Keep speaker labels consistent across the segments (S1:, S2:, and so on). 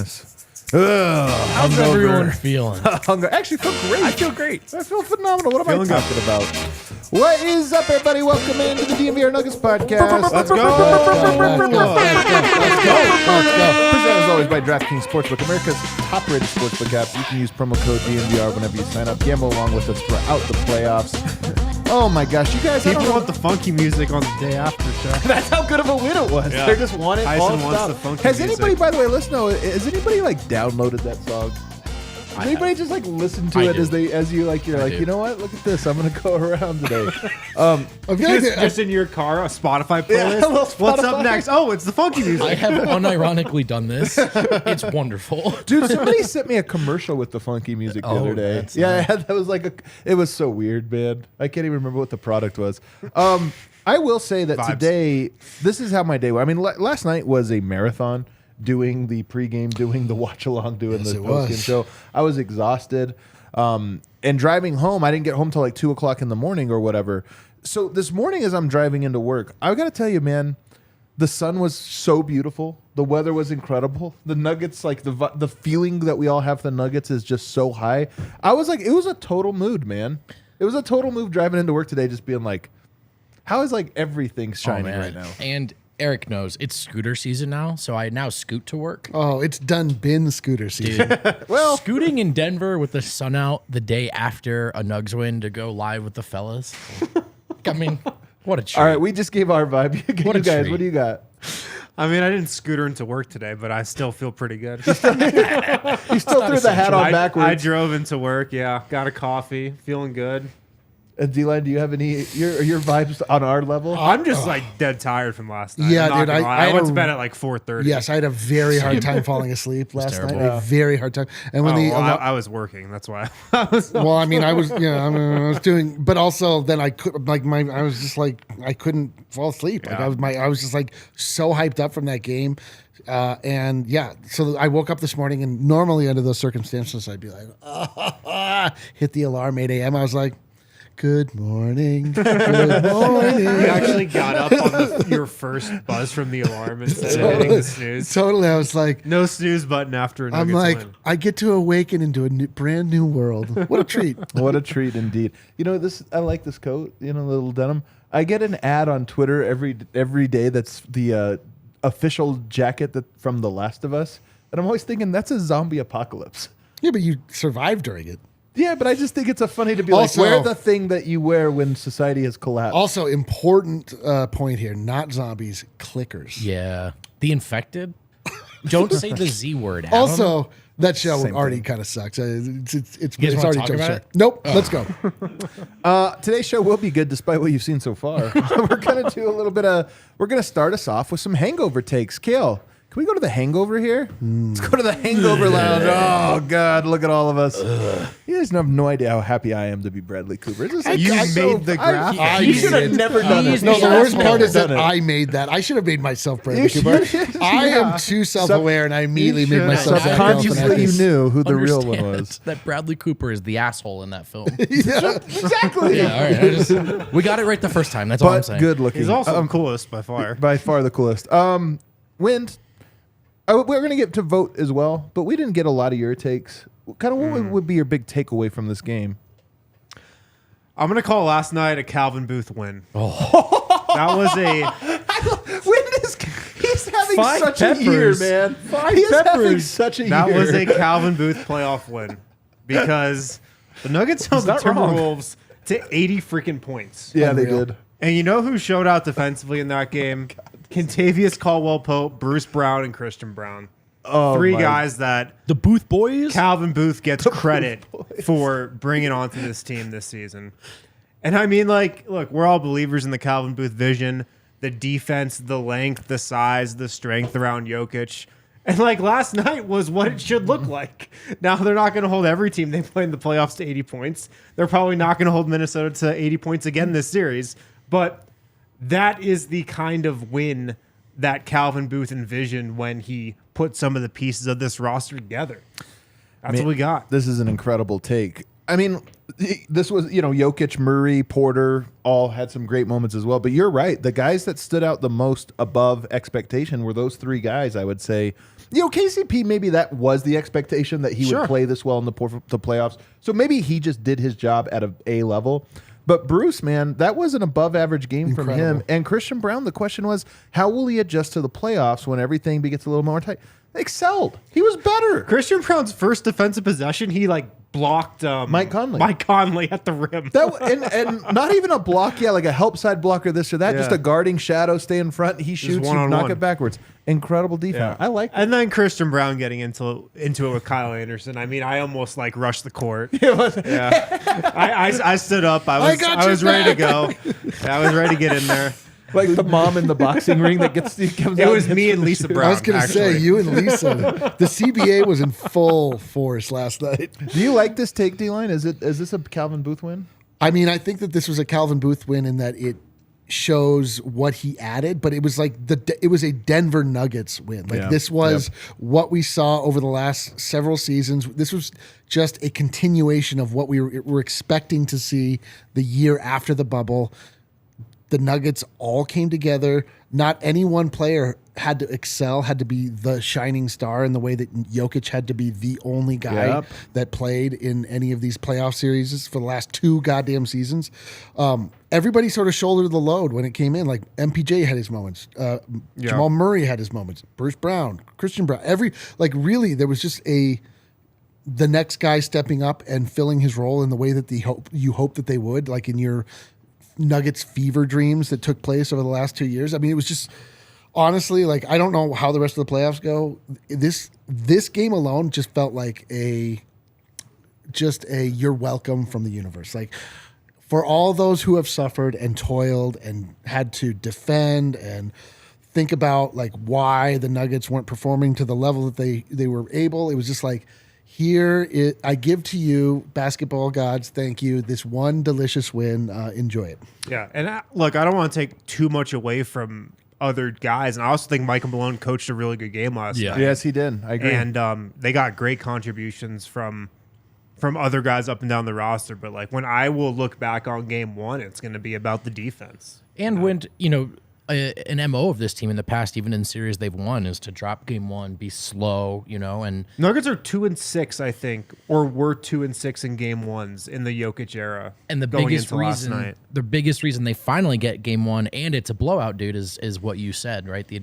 S1: goodness. How's
S2: everyone feeling?
S1: Actually, feel great.
S3: I feel great.
S1: I feel phenomenal. What am I
S3: Feeling
S1: talking about? What is up, everybody? Welcome into the DNVR Nuggets podcast.
S3: Let's go.
S1: Let's go. Presented as always by DraftKings Sportsbook, America's top-rated sportsbook app. You can use promo code DNVR whenever you sign up. Gamble along with us throughout the playoffs. Oh my gosh, you guys!
S3: People want the funky music on the day after show.
S1: That's how good of a win it was.
S3: Yeah.
S1: They just want it all
S3: Tyson wants
S1: stop.
S3: the funky
S1: Has
S3: music.
S1: anybody, by the way, listen to it? Has anybody like downloaded that song? Has anybody just like listen to
S2: I
S1: it
S2: do.
S1: as you like? You're
S2: I
S1: like,
S2: do.
S1: you know what? Look at this. I'm gonna go around today.
S4: I feel like
S3: Just in your car, a Spotify playlist.
S1: Yeah, a little
S3: What's
S1: Spotify.
S3: up next? Oh, it's the funky music.
S2: I have unironically done this. It's wonderful.
S1: Dude, somebody sent me a commercial with the funky music the
S2: Oh,
S1: other day.
S2: that's
S1: Yeah,
S2: nice.
S1: that was like it was so weird, man. I can't even remember what the product was. I will say that
S3: Vibes.
S1: today, this is how my day was. I mean, last night was a marathon. Doing the pregame, doing the watch along, doing
S4: Yes,
S1: the
S4: it
S1: postgame
S4: was.
S1: show. I was exhausted. And driving home, I didn't get home till like 2 o'clock in the morning or whatever. So this morning, as I'm driving into work, I got to tell you, man, the sun was so beautiful. The weather was incredible. The Nuggets, like the feeling that we all have for the Nuggets is just so high. I was like, it was a total mood, man. It was a total mood driving into work today, just being like, how is like everything shining right now?
S2: And Eric knows it's scooter season now, so I now scoot to work.
S4: Oh, it's done been scooter season.
S2: Dude,
S1: Well,
S2: scooting in Denver with the sun out the day after a Nugs win to go live with the fellas. I mean, what a treat.
S1: all right, we just gave our vibe.
S2: What a
S1: You guys,
S2: treat.
S1: what do you got?
S3: I mean, I didn't scooter into work today, but I still feel pretty good.
S1: You still threw the hat on
S3: I
S1: backwards.
S3: drove into work. Yeah, got a coffee, feeling good.
S1: D-Line, do you have any your vibes on our level?
S3: I'm just like dead tired from last night.
S4: Yeah,
S3: I'm not
S4: dude,
S3: gonna
S4: I
S3: lie. I
S4: had
S3: went
S4: a-
S3: to bed at like 4:30.
S4: Yes, I had a very hard time falling asleep last night.
S2: terrible.
S4: A very hard time. And when
S3: I was working. That's why. I was.
S4: well, I mean, I was, I was doing, but also then I could, I was just like, I couldn't fall asleep. Like
S3: Yeah.
S4: I was just like so hyped up from that game. And yeah, so I woke up this morning and normally under those circumstances, I'd be like, hit the alarm 8 a.m. I was like, good morning. Good morning.
S3: You actually got up on your first buzz from the alarm instead of hitting the snooze.
S4: Totally. I was like,
S3: No snooze button after a
S4: I'm
S3: Nuggets
S4: like,
S3: win.
S4: I get to awaken into a brand new world. What a treat.
S1: What a treat indeed. You know, this I like this coat, little denim. I get an ad on Twitter every day that's the official jacket from The Last of Us. And I'm always thinking that's a zombie apocalypse.
S4: Yeah, but you survived during it.
S1: Yeah, but I just think it's funny to be
S4: Also-
S1: like, wear the thing that you wear when society has collapsed.
S4: Also, important point here, not zombies, clickers.
S2: Yeah. The infected? Don't say the Z word, Adam.
S4: Also, that show
S1: Same
S4: already
S1: thing.
S4: kind of sucks. It's
S2: guys wanna
S4: already
S2: talk about
S4: jumped
S2: it?
S4: Nope, let's go.
S1: Today's show will be good despite what you've seen so far. We're going to do we're going to start us off with some hangover takes. Kale, can we go to the Hangover here? Let's go to the Hangover Lounge. Oh, God, look at all of us. You guys have no idea how happy I am to be Bradley Cooper. It's just like,
S3: You
S1: I'm
S3: made the graph?
S4: I
S1: You should have
S4: did.
S1: never done it.
S4: No, the worst part is that
S1: Done it.
S4: I made that. I should have made myself Bradley
S1: You
S4: Cooper.
S1: should.
S4: I am too self-aware, and I immediately made myself Zach
S1: Subconsciously, you
S4: Galifianakis.
S1: knew who the real one
S2: Understand
S1: was.
S2: that Bradley Cooper is the asshole in that film.
S4: Yeah.
S1: Exactly.
S2: Yeah, all right. We got it right the first time. That's all I'm
S1: But
S2: saying.
S1: good looking.
S3: He's also the coolest by far.
S1: by far the coolest. Wind. We're going to get to vote as well, but we didn't get a lot of your takes. Kind of what would be your big takeaway from this game?
S3: I'm gonna call last night a Calvin Booth win. Oh. That was a
S1: Wind is he's having
S3: Five
S1: such
S3: peppers.
S1: a year, man. He's having such a year.
S3: that was a Calvin Booth playoff win because the Nuggets held the
S1: not wrong.
S3: Timberwolves to 80 freaking points.
S1: Yeah, they
S4: Unreal.
S1: did.
S3: And you know who showed out defensively in that game? Contavious Caldwell-Pope, Bruce Brown, and Christian Brown.
S1: Oh,
S3: Three
S1: my-
S3: guys that
S2: The Booth Boys?
S3: Calvin Booth gets credit for bringing onto this team this season. And I mean, like, look, we're all believers in the Calvin Booth vision, the defense, the length, the size, the strength around Jokic. And like last night was what it should look like. Now they're not going to hold every team they play in the playoffs to 80 points. They're probably not going to hold Minnesota to 80 points again this series. But that is the kind of win that Calvin Booth envisioned when he put some of the pieces of this roster together. That's what we got.
S1: This is an incredible take. I mean, this was, Jokic, Murray, Porter all had some great moments as well. But you're right. The guys that stood out the most above expectation were those three guys, I would say. KCP, maybe that was the expectation that he would play this well in the playoffs. So maybe he just did his job at A level. But Bruce, man, that was an above average game from him. And Christian Brown, the question was, how will he adjust to the playoffs when everything gets a little more tight? Excelled. He was better.
S3: Christian Brown's first defensive possession, he blocked
S1: Mike Conley.
S3: Mike Conley at the rim.
S1: And not even a block, like a help side block or this or that, just a guarding shadow, stay in front. He shoots, you knock it backwards. Incredible defense. I like that.
S3: And then Christian Brown getting into it with Kyle Anderson. I mean, I almost rushed the court. I stood up. I was ready to go. I was ready to get in there.
S1: Like the mom in the boxing ring that comes out.
S3: It was me and Lisa Brown.
S4: I was going to say, you and Lisa. The CBA was in full force last night.
S1: Do you like this take, D-Line? Is this a Calvin Booth win?
S4: I mean, I think that this was a Calvin Booth win in that it shows what he added, but it was it was a Denver Nuggets win. This was what we saw over the last several seasons. This was just a continuation of what we were expecting to see the year after the bubble. The Nuggets all came together. Not any one player had to excel, had to be the shining star in the way that Jokic had to be the only guy that played in any of these playoff series for the last 2 goddamn seasons. Everybody sort of shouldered the load when it came in. Like MPJ had his moments. Jamal Murray had his moments. Bruce Brown, Christian Brown. Really, there was just the next guy stepping up and filling his role in the way that you hope that they would, like in your Nuggets fever dreams that took place over the last 2 years. I mean, it was just honestly, I don't know how the rest of the playoffs go. This game alone just felt like a you're welcome from the universe. For all those who have suffered and toiled and had to defend and think about why the Nuggets weren't performing to the level that they were able, it was just I give to you, basketball gods, thank you, this one delicious win. Enjoy it.
S3: Yeah, and I don't want to take too much away from other guys, and I also think Michael Malone coached a really good game last night.
S1: Yes, he did. I agree.
S3: And they got great contributions from other guys up and down the roster. But when I will look back on game 1, it's going to be about the defense.
S2: And when an MO of this team in the past, even in series they've won, is to drop game 1, be slow, and
S3: Nuggets are 2-6, I think, or were 2-6 in game 1s in the Jokic era.
S2: And the biggest reason they finally get game 1 and it's a blowout, dude, is what you said, right? The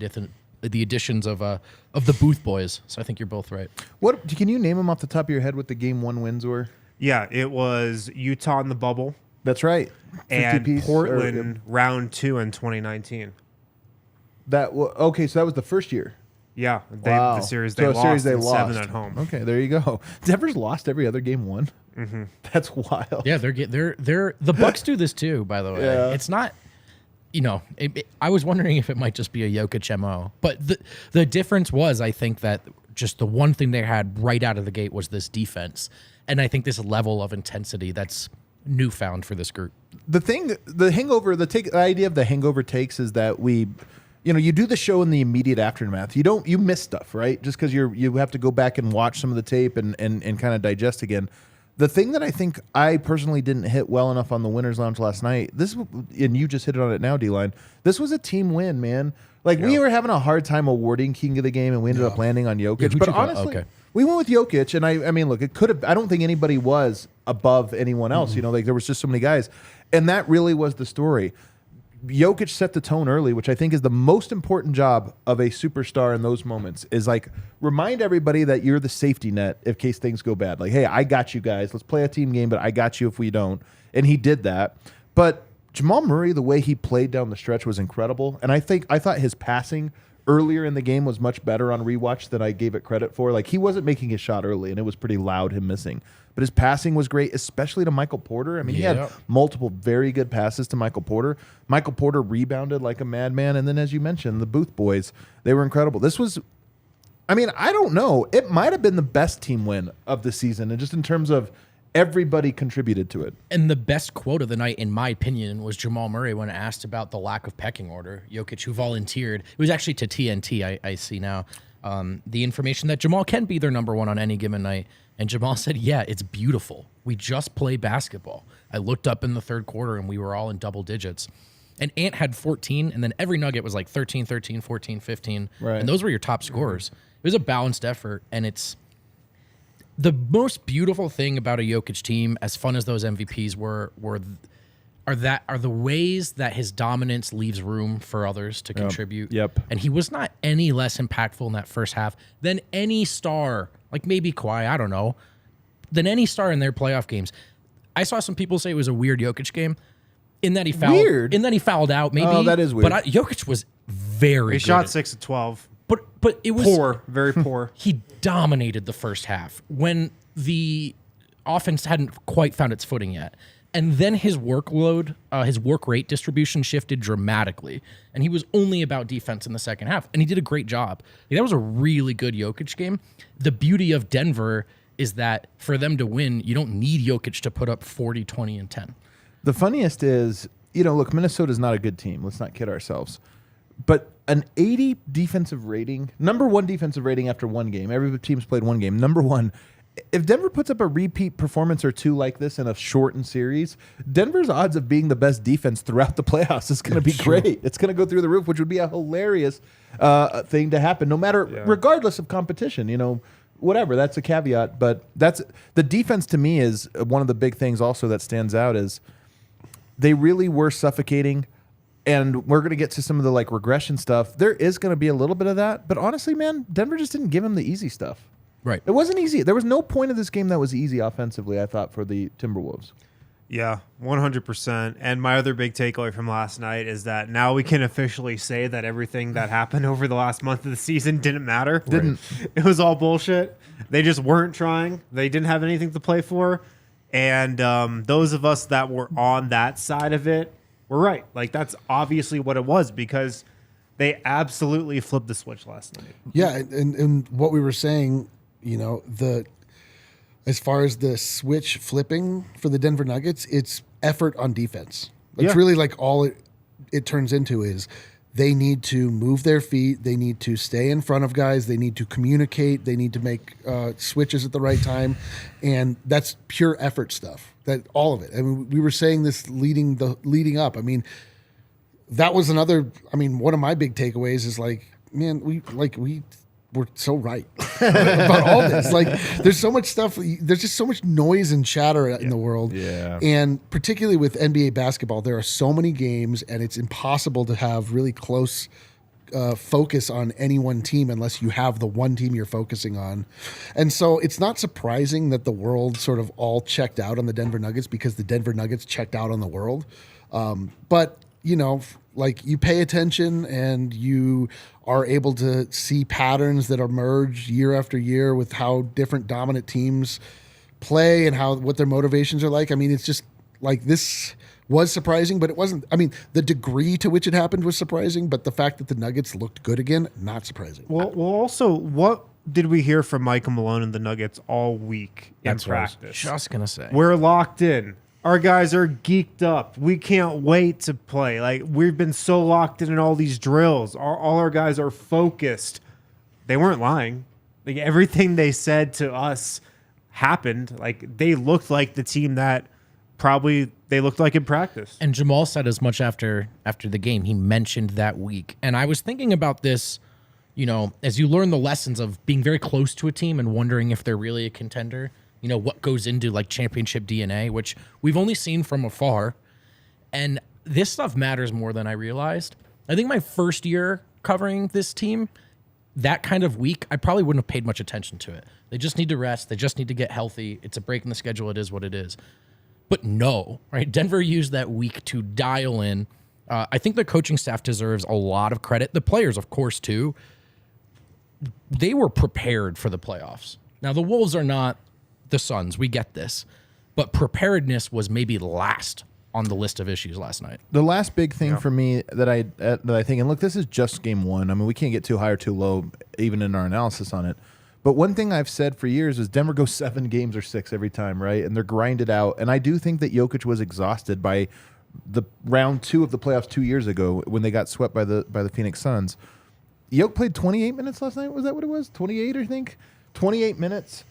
S2: additions of the Booth boys. So I think you're both right.
S1: What can you name them off the top of your head? What the game 1 wins were?
S3: Yeah, it was Utah in the bubble.
S1: That's right.
S3: And Portland round 2 in 2019.
S1: Okay, so that was the first year.
S3: Yeah, the series they lost 7 at home.
S1: Okay, there you go. Denver's lost every other game 1. Mm-hmm. That's wild.
S2: Yeah, they're the Bucks do this too. By the way, it's not. I was wondering if it might just be a Jokic MO, but the difference was, I think that just the one thing they had right out of the gate was this defense, and I think this level of intensity that's newfound for this group.
S1: The idea of the hangover takes is that you do the show in the immediate aftermath. You miss stuff, right? Just because you have to go back and watch some of the tape and kind of digest again. The thing that I think I personally didn't hit well enough on the Winners Lounge last night, and you just hit on it now, D-Line, this was a team win, man. We were having a hard time awarding King of the Game, and we ended up landing on Jokic.
S2: Yeah,
S1: but honestly, we went with Jokic, and I mean, look, it could have. I don't think anybody was above anyone else. There was just so many guys, and that really was the story. Jokic set the tone early, which I think is the most important job of a superstar in those moments, is remind everybody that you're the safety net in case things go bad. Hey, I got you guys. Let's play a team game, but I got you if we don't. And he did that. But Jamal Murray, the way he played down the stretch was incredible. And I thought his passing earlier in the game was much better on rewatch than I gave it credit for. He wasn't making his shot early, and it was pretty loud, him missing. But his passing was great, especially to Michael Porter. I mean, he had multiple very good passes to Michael Porter. Michael Porter rebounded like a madman. And then, as you mentioned, the Booth boys, they were incredible. This was, I don't know. It might have been the best team win of the season, and just in terms of everybody contributed to it. And
S2: the best quote of the night, in my opinion, was Jamal Murray when asked about the lack of pecking order. Jokic, who volunteered. It was actually to TNT, I see now, the information that Jamal can be their number 1 on any given night. And Jamal said, yeah, it's beautiful. We just play basketball. I looked up in the third quarter and we were all in double digits. And Ant had 14, and then every Nugget was like 13, 13, 14, 15.
S1: Right.
S2: And those were your top scorers. It was a balanced effort, and it's the most beautiful thing about a Jokic team, as fun as those MVPs are the ways that his dominance leaves room for others to contribute.
S1: Yep.
S2: And he was not any less impactful in that first half than any star, like maybe Kawhi, I don't know, than any star in their playoff games. I saw some people say it was a weird Jokic game in that he fouled out, maybe.
S1: Oh, that is weird.
S2: But Jokic was very
S3: He
S2: good.
S3: shot 6 of 12.
S2: But it was
S3: Poor, very poor.
S2: He dominated the first half when the offense hadn't quite found its footing yet. And then his workload, his work rate distribution shifted dramatically. And he was only about defense in the second half. And he did a great job. That was a really good Jokic game. The beauty of Denver is that for them to win, you don't need Jokic to put up 40, 20, and 10.
S1: The funniest is, look, Minnesota's not a good team. Let's not kid ourselves. But an 80 defensive rating, number one defensive rating after one game. Every team's played one game. Number one. If Denver puts up a repeat performance or two like this in a shortened series, Denver's odds of being the best defense throughout the playoffs is going to be great. It's going to go through the roof, which would be a hilarious thing to happen, regardless of competition. Whatever. That's a caveat, but that's the defense to me is one of the big things also that stands out is they really were suffocating. And we're going to get to some of the regression stuff. There is going to be a little bit of that, but honestly, man, Denver just didn't give him the easy stuff.
S2: Right.
S1: It wasn't easy. There was no point of this game that was easy offensively, I thought, for the Timberwolves.
S3: Yeah, 100%. And my other big takeaway from last night is that now we can officially say that everything that happened over the last month of the season didn't matter.
S1: Didn't.
S3: It was all bullshit. They just weren't trying. They didn't have anything to play for. And those of us that were on that side of it were right. That's obviously what it was because they absolutely flipped the switch last night.
S4: Yeah, and what we were saying, as far as the switch flipping for the Denver Nuggets, it's effort on defense. That's really all it turns into is they need to move their feet. They need to stay in front of guys. They need to communicate. They need to make switches at the right time. And that's pure effort stuff. That all of it. I mean, we were saying this leading up. I mean, that was another. I mean, one of my big takeaways is we were so right about all this. There's so much stuff. There's just so much noise and chatter in the world.
S1: Yeah.
S4: And particularly with NBA basketball, there are so many games, and it's impossible to have really close focus on any one team unless you have the one team you're focusing on. And so it's not surprising that the world sort of all checked out on the Denver Nuggets because the Denver Nuggets checked out on the world. But you pay attention and you are able to see patterns that emerge year after year with how different dominant teams play and what their motivations are like. I mean, it's just this was surprising, but it wasn't. I mean, the degree to which it happened was surprising, but the fact that the Nuggets looked good again, not surprising.
S3: Well, also, what did we hear from Michael Malone and the Nuggets all week in practice?
S2: Just going to say.
S3: We're locked in. Our guys are geeked up. We can't wait to play. We've been so locked in all these drills. All our guys are focused. They weren't lying. Everything they said to us happened. They looked like the team that probably they looked like in practice.
S2: And Jamal said as much after the game. He mentioned that week. And I was thinking about this, as you learn the lessons of being very close to a team and wondering if they're really a contender. What goes into championship DNA, which we've only seen from afar. And this stuff matters more than I realized. I think my first year covering this team, that kind of week, I probably wouldn't have paid much attention to it. They just need to rest. They just need to get healthy. It's a break in the schedule. It is what it is. But no, right? Denver used that week to dial in. I think the coaching staff deserves a lot of credit. The players, of course, too. They were prepared for the playoffs. Now, the Wolves are not the Suns. We get this. But preparedness was maybe last on the list of issues last night.
S1: The last big thing for me that I think, and look, this is just game one. I mean, we can't get too high or too low, even in our analysis on it. But one thing I've said for years is Denver goes 7 games or 6 every time, right? And they're grinded out. And I do think that Jokic was exhausted by the round 2 of the playoffs 2 years ago when they got swept by the Phoenix Suns. Jokic played 28 minutes last night. Was that what it was? 28, I think. 28 minutes.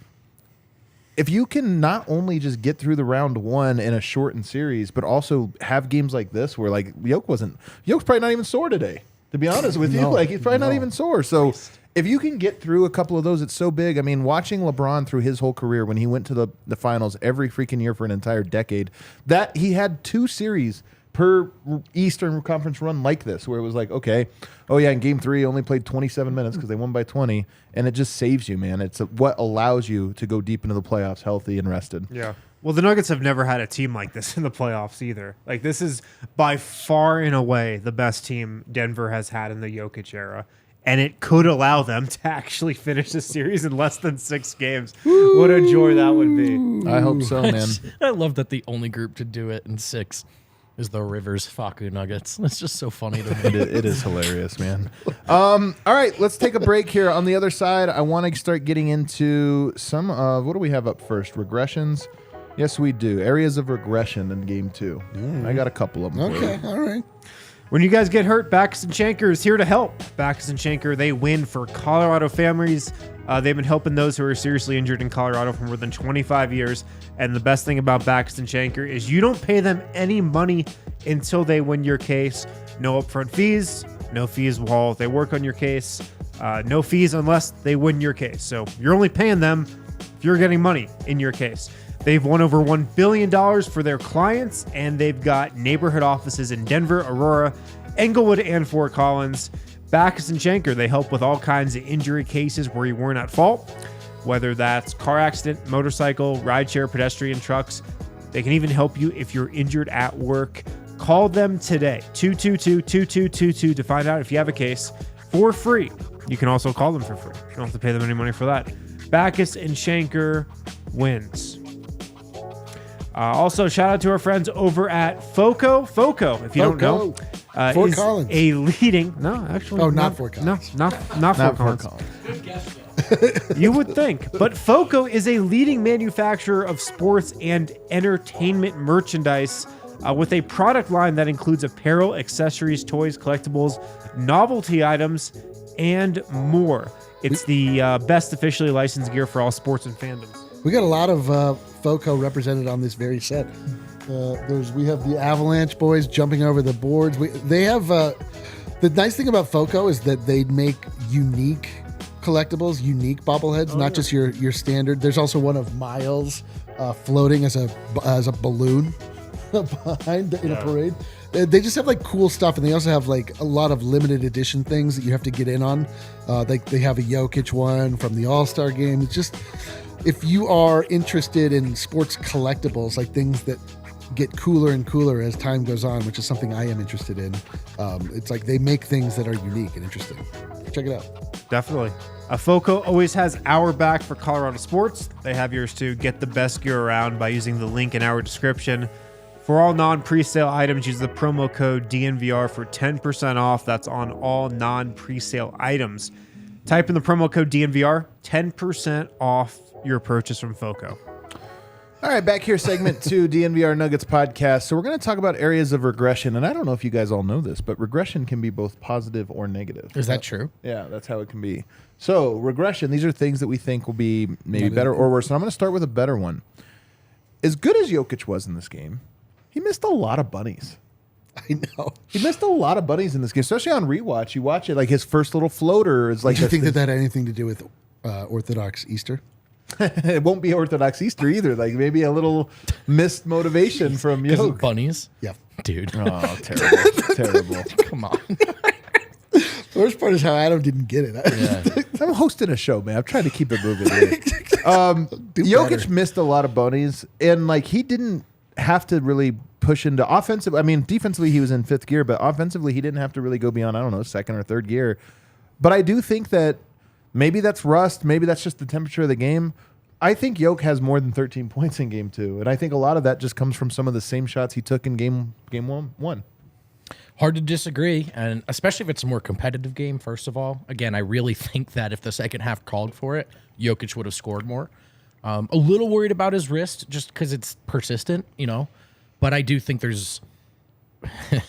S1: if you can not only just get through the round one in a shortened series, but also have games like this where like Yoke's probably not even sore today, to be honest with you. Like he's probably not even sore. So if you can get through a couple of those, it's so big. I mean, watching LeBron through his whole career when he went to the finals every freaking year for an entire decade, that he had 2 series per Eastern Conference run like this, where it was like, okay, oh yeah, in game 3 only played 27 minutes because they won by 20, and it just saves you, man. It's what allows you to go deep into the playoffs healthy and rested.
S3: Yeah. Well, the Nuggets have never had a team like this in the playoffs either. Like, this is by far and away the best team Denver has had in the Jokic era. And it could allow them to actually finish the series in less than 6 games. What a joy that would be.
S1: I hope so, man.
S2: I love that the only group to do it in 6 is the Rivers Facu Nuggets. That's just so funny to me.
S1: It is hilarious, man. All right, let's take a break here. On the other side, I want to start getting into some of, what do we have up first? Regressions? Yes, we do. Areas of regression in game 2. I got a couple of them.
S4: Okay, all right.
S3: When you guys get hurt, Backus & Shanker is here to help. Backus & Shanker, they win for Colorado families. They've been helping those who are seriously injured in Colorado for more than 25 years. And the best thing about Backus & Shanker is you don't pay them any money until they win your case. No upfront fees, no fees while they work on your case, no fees unless they win your case. So you're only paying them if you're getting money in your case. They've won over $1 billion for their clients, and they've got neighborhood offices in Denver, Aurora, Englewood, and Fort Collins. Backus & Shanker, they help with all kinds of injury cases where you weren't at fault, whether that's car accident, motorcycle, rideshare, pedestrian, trucks. They can even help you if you're injured at work. Call them today, 222-2222, to find out if you have a case for free. You can also call them for free. You don't have to pay them any money for that. Backus & Shanker wins. Also, shout out to our friends over at FOCO. FOCO, if you don't know,
S4: Fort
S3: is
S4: Collins.
S3: a leading. No, actually,
S4: Oh, not Fort Collins.
S3: No, not Fort Collins. You would think, but FOCO is a leading manufacturer of sports and entertainment merchandise with a product line that includes apparel, accessories, toys, collectibles, novelty items, and more. It's the best officially licensed gear for all sports and fandoms.
S4: We got a lot of FOCO represented on this very set. We have the Avalanche boys jumping over the boards. They have the nice thing about FOCO is that they make unique collectibles, unique bobbleheads, not just your standard. There's also one of Miles floating as a balloon behind in a parade. They just have like cool stuff, and they also have like a lot of limited edition things that you have to get in on. They have a Jokic one from the All-Star game. It's just, if you are interested in sports collectibles, like things that get cooler and cooler as time goes on, which is something I am interested in, it's like they make things that are unique and interesting. Check it out.
S3: Definitely. FOCO always has our back for Colorado sports. They have yours too. Get the best gear around by using the link in our description. For all non-presale items, use the promo code DNVR for 10% off. That's on all non-presale items. Type in the promo code DNVR, 10% off your purchase from FOCO.
S1: All right, back here, segment 2, DNVR Nuggets podcast. So we're going to talk about areas of regression, and I don't know if you guys all know this, but regression can be both positive or negative.
S2: Is that true?
S1: Yeah, that's how it can be. So regression, these are things that we think will be maybe better or worse. And I'm going to start with a better one. As good as Jokic was in this game, he missed a lot of bunnies.
S4: I know.
S1: He missed a lot of bunnies in this game, especially on rewatch. You watch it, like his first little floater is like.
S4: Do you think that had anything to do with Orthodox Easter?
S1: It won't be Orthodox Easter either. Like maybe a little missed motivation from
S2: Because of
S1: Yoke.
S2: bunnies?
S4: Yeah.
S2: Dude.
S1: Oh, terrible. Terrible.
S2: Come on.
S4: The worst part is how Adam didn't get it.
S2: Yeah.
S1: I'm hosting a show, man. I'm trying to keep it moving here. Jokic
S4: better.
S1: missed a lot of bunnies, and like he didn't have to really push into offensive. I mean, defensively he was in 5th gear, but offensively he didn't have to really go beyond, I don't know, 2nd or 3rd gear. But I do think that maybe that's rust. Maybe that's just the temperature of the game. I think Jokic has more than 13 points in game 2, and I think a lot of that just comes from some of the same shots he took in game one.
S2: Hard to disagree, and especially if it's a more competitive game, first of all. Again, I really think that if the second half called for it, Jokic would have scored more. A little worried about his wrist just because it's persistent, you know. But I do think there's... I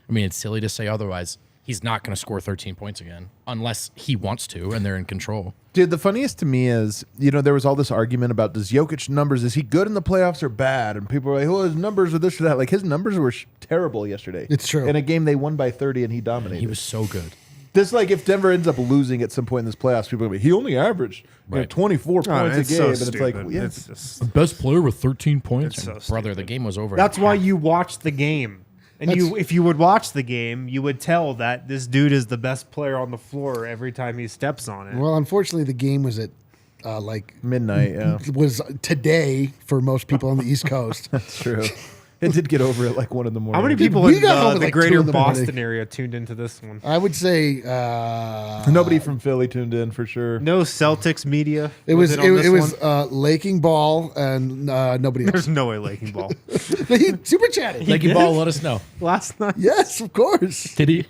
S2: mean, it's silly to say otherwise. he's not going to score 13 points again unless he wants to and they're in control.
S1: Dude, the funniest to me is, there was all this argument about does Jokic numbers, is he good in the playoffs or bad? And people were like, oh, his numbers are this or that. Like, his numbers were terrible yesterday.
S4: It's true.
S1: In a game they won by 30 and he dominated.
S2: He was so good.
S1: This, like, if Denver ends up losing at some point in this playoffs, people are going to be, he only averaged 24 points a
S3: it's
S1: game.
S3: so
S1: And it's like,
S3: stupid.
S1: yeah,
S3: It's just,
S2: The best player with 13 points.
S3: It's so
S2: Brother,
S3: stupid.
S2: the game was over.
S3: that's why you watch the game. And if you would watch the game, you would tell that this dude is the best player on the floor every time he steps on it.
S4: Well, unfortunately, the game was at
S1: midnight, yeah.
S4: was today for most people on the East Coast.
S1: That's true. It did get over at like 1 in the morning.
S3: How many people
S4: we
S3: in
S4: got home at
S3: the
S4: like 2
S3: greater
S4: in the morning.
S3: Boston area tuned into this one?
S4: I would say
S1: Nobody from Philly tuned in for sure.
S3: No Celtics media.
S4: it was
S3: on this
S4: it was
S3: one?
S4: Laking Ball and nobody else.
S3: There's no way Laking Ball
S4: He super chatted.
S2: Leggy Ball, let us know.
S3: last night.
S4: Yes, of course.
S2: Did he?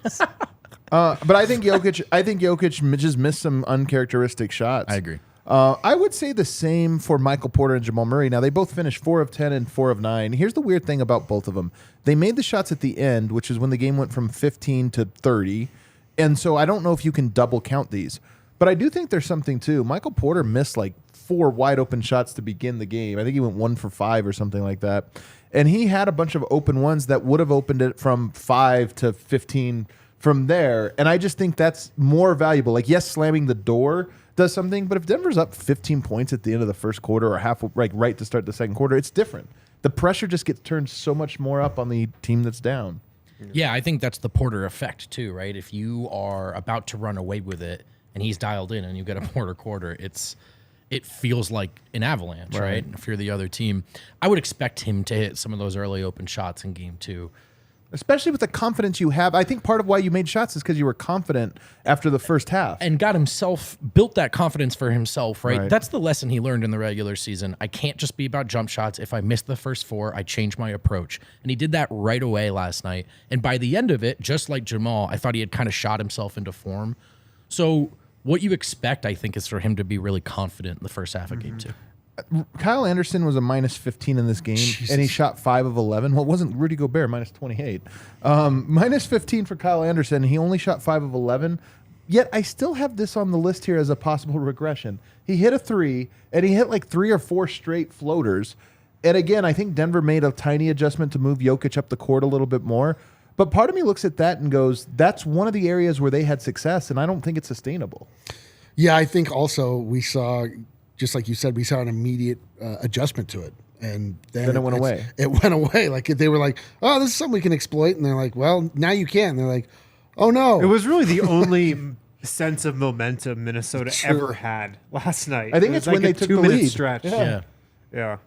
S1: But I think Jokic just missed some uncharacteristic shots.
S2: I agree.
S1: I would say the same for Michael Porter and Jamal Murray. Now, they both finished 4 of 10 and 4 of 9. Here's the weird thing about both of them. They made the shots at the end, which is when the game went from 15 to 30. And so I don't know if you can double count these. But I do think there's something, too. Michael Porter missed like 4 wide open shots to begin the game. I think he went 1 for 5 or something like that. And he had a bunch of open ones that would have opened it from 5 to 15 from there. And I just think that's more valuable. Like, yes, slamming the door does something, but if Denver's up 15 points at the end of the first quarter or half, like right to start the second quarter, it's different. The pressure just gets turned so much more up on the team that's down.
S2: Yeah, I think that's the Porter effect too, right? If you are about to run away with it and he's dialed in and you get a Porter quarter, it feels like an avalanche, right? If you're the other team. I would expect him to hit some of those early open shots in game 2.
S1: Especially with the confidence you have. I think part of why you made shots is because you were confident after the first half.
S2: And built that confidence for himself, right?
S1: Right.
S2: That's the lesson he learned in the regular season. I can't just be about jump shots. If I miss the first 4, I change my approach. And he did that right away last night. And by the end of it, just like Jamal, I thought he had kind of shot himself into form. So what you expect, I think, is for him to be really confident in the first half of game 2.
S1: Kyle Anderson was a minus 15 in this game, and he shot 5 of 11. Well, it wasn't Rudy Gobert, minus 28. Minus 15 for Kyle Anderson. He only shot 5 of 11. Yet I still have this on the list here as a possible regression. He hit a 3, and he hit like 3 or 4 straight floaters. And again, I think Denver made a tiny adjustment to move Jokic up the court a little bit more. But part of me looks at that and goes, that's one of the areas where they had success, and I don't think it's sustainable.
S4: Yeah, I think also we saw, just like you said, we saw an immediate adjustment to it. And then
S1: it went away.
S4: It went away. Like they were like, oh, this is something we can exploit. And they're like, well, now you can. And they're like, oh, no.
S3: It was really the only sense of momentum Minnesota ever had last night.
S1: I think
S3: It was
S1: it's when
S3: like
S1: they
S3: a
S1: took the
S3: 2-minute
S1: lead.
S3: stretch.
S2: Yeah.
S3: Yeah.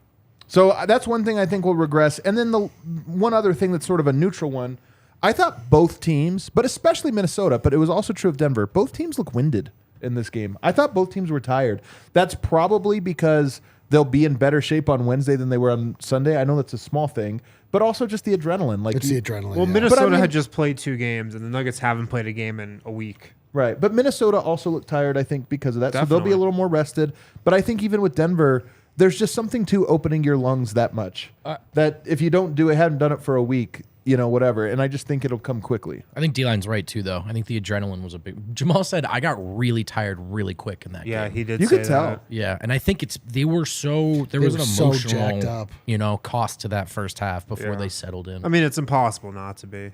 S1: So that's one thing I think will regress. And then the one other thing that's sort of a neutral one, I thought both teams, but especially Minnesota, but it was also true of Denver, both teams look winded in this game. I thought both teams were tired. That's probably because they'll be in better shape on Wednesday than they were on Sunday. I know that's a small thing, but also just the adrenaline. Like
S4: It's the adrenaline.
S3: Well,
S4: yeah.
S3: Minnesota
S1: But I mean-
S3: had just played 2 games, and the Nuggets haven't played a game in a week.
S1: Right. But Minnesota also looked tired, I think, because of that. So they'll be
S3: Definitely.
S1: a little more rested. But I think even with Denver, there's just something to opening your lungs that much. That if you don't do it, haven't done it for a week, whatever. And I just think it'll come quickly.
S2: I think D-Line's right, too, though. I think the adrenaline was a big... Jamal said, I got really tired really quick in that
S3: Yeah,
S2: game.
S3: he did.
S1: You
S3: say
S1: could tell.
S3: that.
S2: Yeah, and I think there was an
S4: were so
S2: emotional,
S4: jacked up.
S2: cost to that first half before
S3: Yeah.
S2: they settled in.
S3: I mean, it's impossible not to be.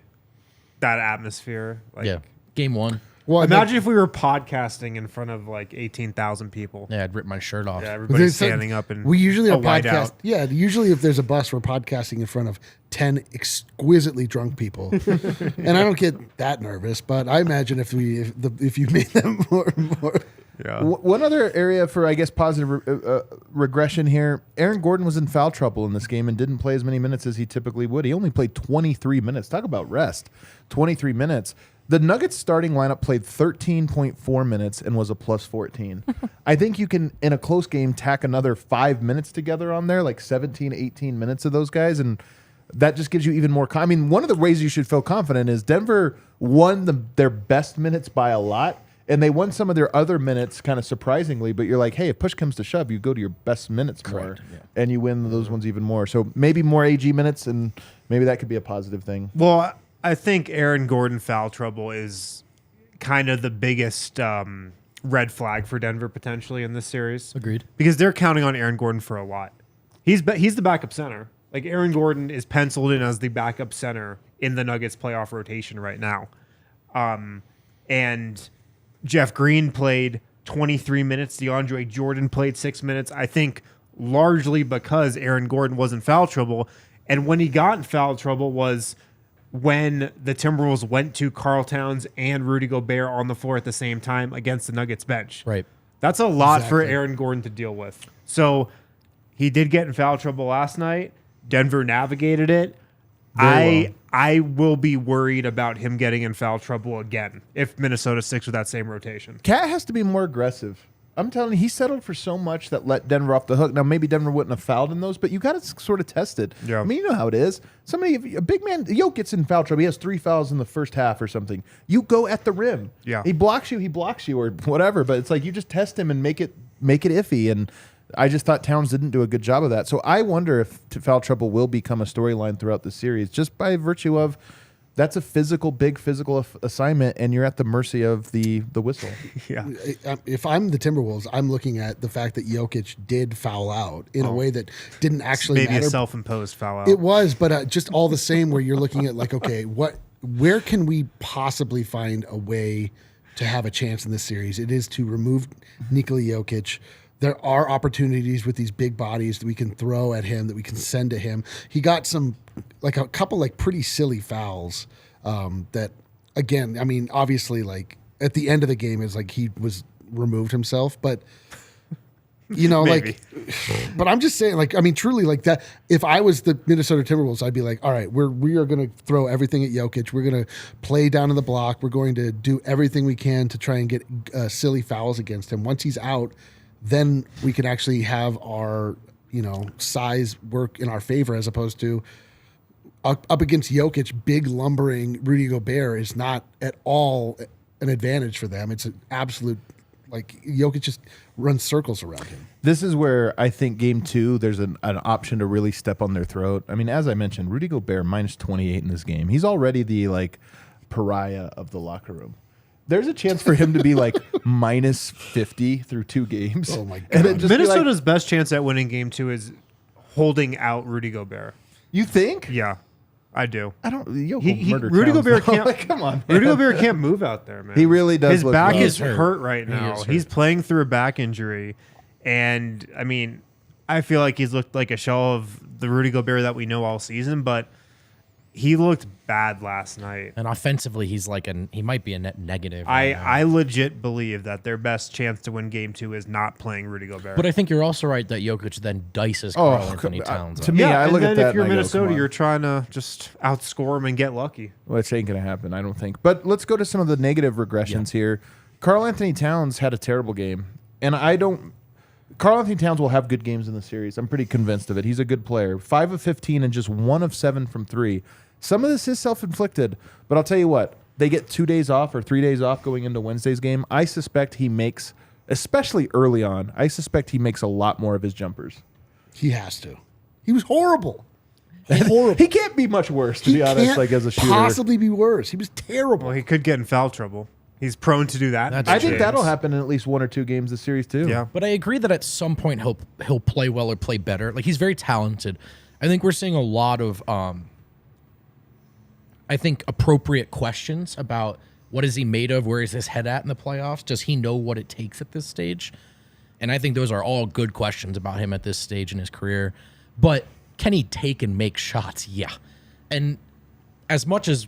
S3: That atmosphere. Like,
S2: yeah, game 1.
S4: Well,
S3: Imagine if we were podcasting in front of like 18,000 people.
S2: Yeah, I'd rip my shirt off.
S3: Yeah,
S4: But
S3: everybody's
S4: there's
S3: standing up and
S4: we usually
S3: a
S4: are podcast.
S3: whiteout.
S4: Yeah, usually if there's a bus, we're podcasting in front of 10 exquisitely drunk people, and I don't get that nervous. But I imagine if you made them more.
S3: Yeah.
S1: One other area for, I guess, positive regression here, Aaron Gordon was in foul trouble in this game and didn't play as many minutes as he typically would. He only played 23 minutes. Talk about rest. 23 minutes. The Nuggets starting lineup played 13.4 minutes and was a plus 14. I think you can, in a close game, tack another 5 minutes together on there, like 17, 18 minutes of those guys, and that just gives you even more. I mean, one of the ways you should feel confident is Denver won their best minutes by a lot, and they won some of their other minutes kind of surprisingly, but you're like, hey, if push comes to shove, you go to your best minutes more, and you win those ones even more. So maybe more AG minutes, and maybe that could be a positive thing.
S3: Well, I think Aaron Gordon foul trouble is kind of the biggest red flag for Denver potentially in this series.
S2: Agreed.
S3: Because they're counting on Aaron Gordon for a lot. He's the backup center. Like Aaron Gordon is penciled in as the backup center in the Nuggets playoff rotation right now. And Jeff Green played 23 minutes. DeAndre Jordan played 6 minutes. I think largely because Aaron Gordon was in foul trouble. And when he got in foul trouble was when the Timberwolves went to Karl Towns and Rudy Gobert on the floor at the same time against the Nuggets bench.
S2: Right.
S3: That's a lot for
S4: Exactly.
S3: Aaron Gordon to deal with. So he did get in foul trouble last night. Denver navigated it. I will be worried about him getting in foul trouble again if Minnesota sticks with that same rotation.
S1: Cat has to be more aggressive. I'm telling you, he settled for so much that let Denver off the hook. Now, maybe Denver wouldn't have fouled in those, but you got to sort of test it.
S3: Yeah.
S1: I mean, you know how it is. A big man, Jokic gets in foul trouble. He has 3 fouls in the first half or something. You go at the rim.
S3: Yeah.
S1: He blocks you, or whatever. But it's like you just test him and make it iffy. And I just thought Towns didn't do a good job of that. So I wonder if foul trouble will become a storyline throughout the series, just by virtue of that's a big physical assignment, and you're at the mercy of the whistle.
S3: Yeah.
S4: If I'm the Timberwolves, I'm looking at the fact that Jokic did foul out in a way that didn't actually
S3: Maybe
S4: matter.
S3: a self-imposed foul out.
S4: It was, but just all the same, where you're looking at like, okay, where can we possibly find a way to have a chance in this series? It is to remove Nikola Jokic. There are opportunities with these big bodies that we can throw at him, that we can send to him. He got a couple pretty silly fouls that, again, I mean, obviously, like at the end of the game is like he was removed himself, but you know,
S3: Maybe.
S4: but I'm just saying, like, I mean, truly, like that. If I was the Minnesota Timberwolves, I'd be like, all right, we are going to throw everything at Jokic. We're going to play down in the block. We're going to do everything we can to try and get silly fouls against him. Once he's out, then we can actually have our, size work in our favor, as opposed to up against Jokic, big lumbering Rudy Gobert is not at all an advantage for them. It's an absolute, like, Jokic just runs circles around him.
S1: This is where I think game 2, there's an option to really step on their throat. I mean, as I mentioned, Rudy Gobert minus 28 in this game. He's already the pariah of the locker room. There's a chance for him to be minus 50 through 2 games.
S4: Oh my God.
S1: And it just be
S3: Minnesota's best chance at winning game 2 is holding out Rudy Gobert.
S1: you think?
S3: Yeah, I do.
S1: I don't.
S3: Rudy Gobert can't.
S1: Come on,
S3: Rudy Gobert can't move out there, man.
S1: He really does.
S3: His
S1: look
S3: back
S1: rough.
S3: is hurt right now.
S2: is hurt.
S3: He's playing through a back injury, and I mean, I feel like he's looked like a shell of the Rudy Gobert that we know all season, but he looked bad last night.
S2: And offensively, he's he might be a net negative. right now.
S3: I legit believe that their best chance to win game 2 is not playing Rudy Gobert.
S2: But I think you're also right that Jokic then dices Karl Anthony Towns.
S1: to
S2: up.
S1: me,
S3: yeah,
S1: I
S3: and
S1: look
S3: then
S1: at that
S3: if you're
S1: and I go,
S3: Minnesota,
S1: come on.
S3: you're trying to just outscore him and get lucky.
S1: Which ain't going to happen, I don't think. But let's go to some of the negative regressions here. Karl Anthony Towns had a terrible game. And Karl Anthony Towns will have good games in the series. I'm pretty convinced of it. He's a good player. 5 of 15 and just 1 of 7 from 3. Some of this is self-inflicted, but I'll tell you what. They get 2 days off or 3 days off going into Wednesday's game. I suspect he makes, especially early on, a lot more of his jumpers.
S4: He has to. He was horrible. Horrible.
S1: He can't be much worse, to
S4: He
S1: be honest,
S4: can't
S1: as a shooter.
S4: possibly be worse. He was terrible.
S3: Well, he could get in foul trouble. He's prone to do that.
S2: That's
S1: I think
S2: James.
S1: that'll happen in at least 1 or 2 games this series, too.
S3: Yeah.
S2: But I agree that at some point he'll play well or play better. Like, he's very talented. I think we're seeing a lot of appropriate questions about what is he made of, where is his head at in the playoffs? Does he know what it takes at this stage? And I think those are all good questions about him at this stage in his career. But can he take and make shots? Yeah. And as much as,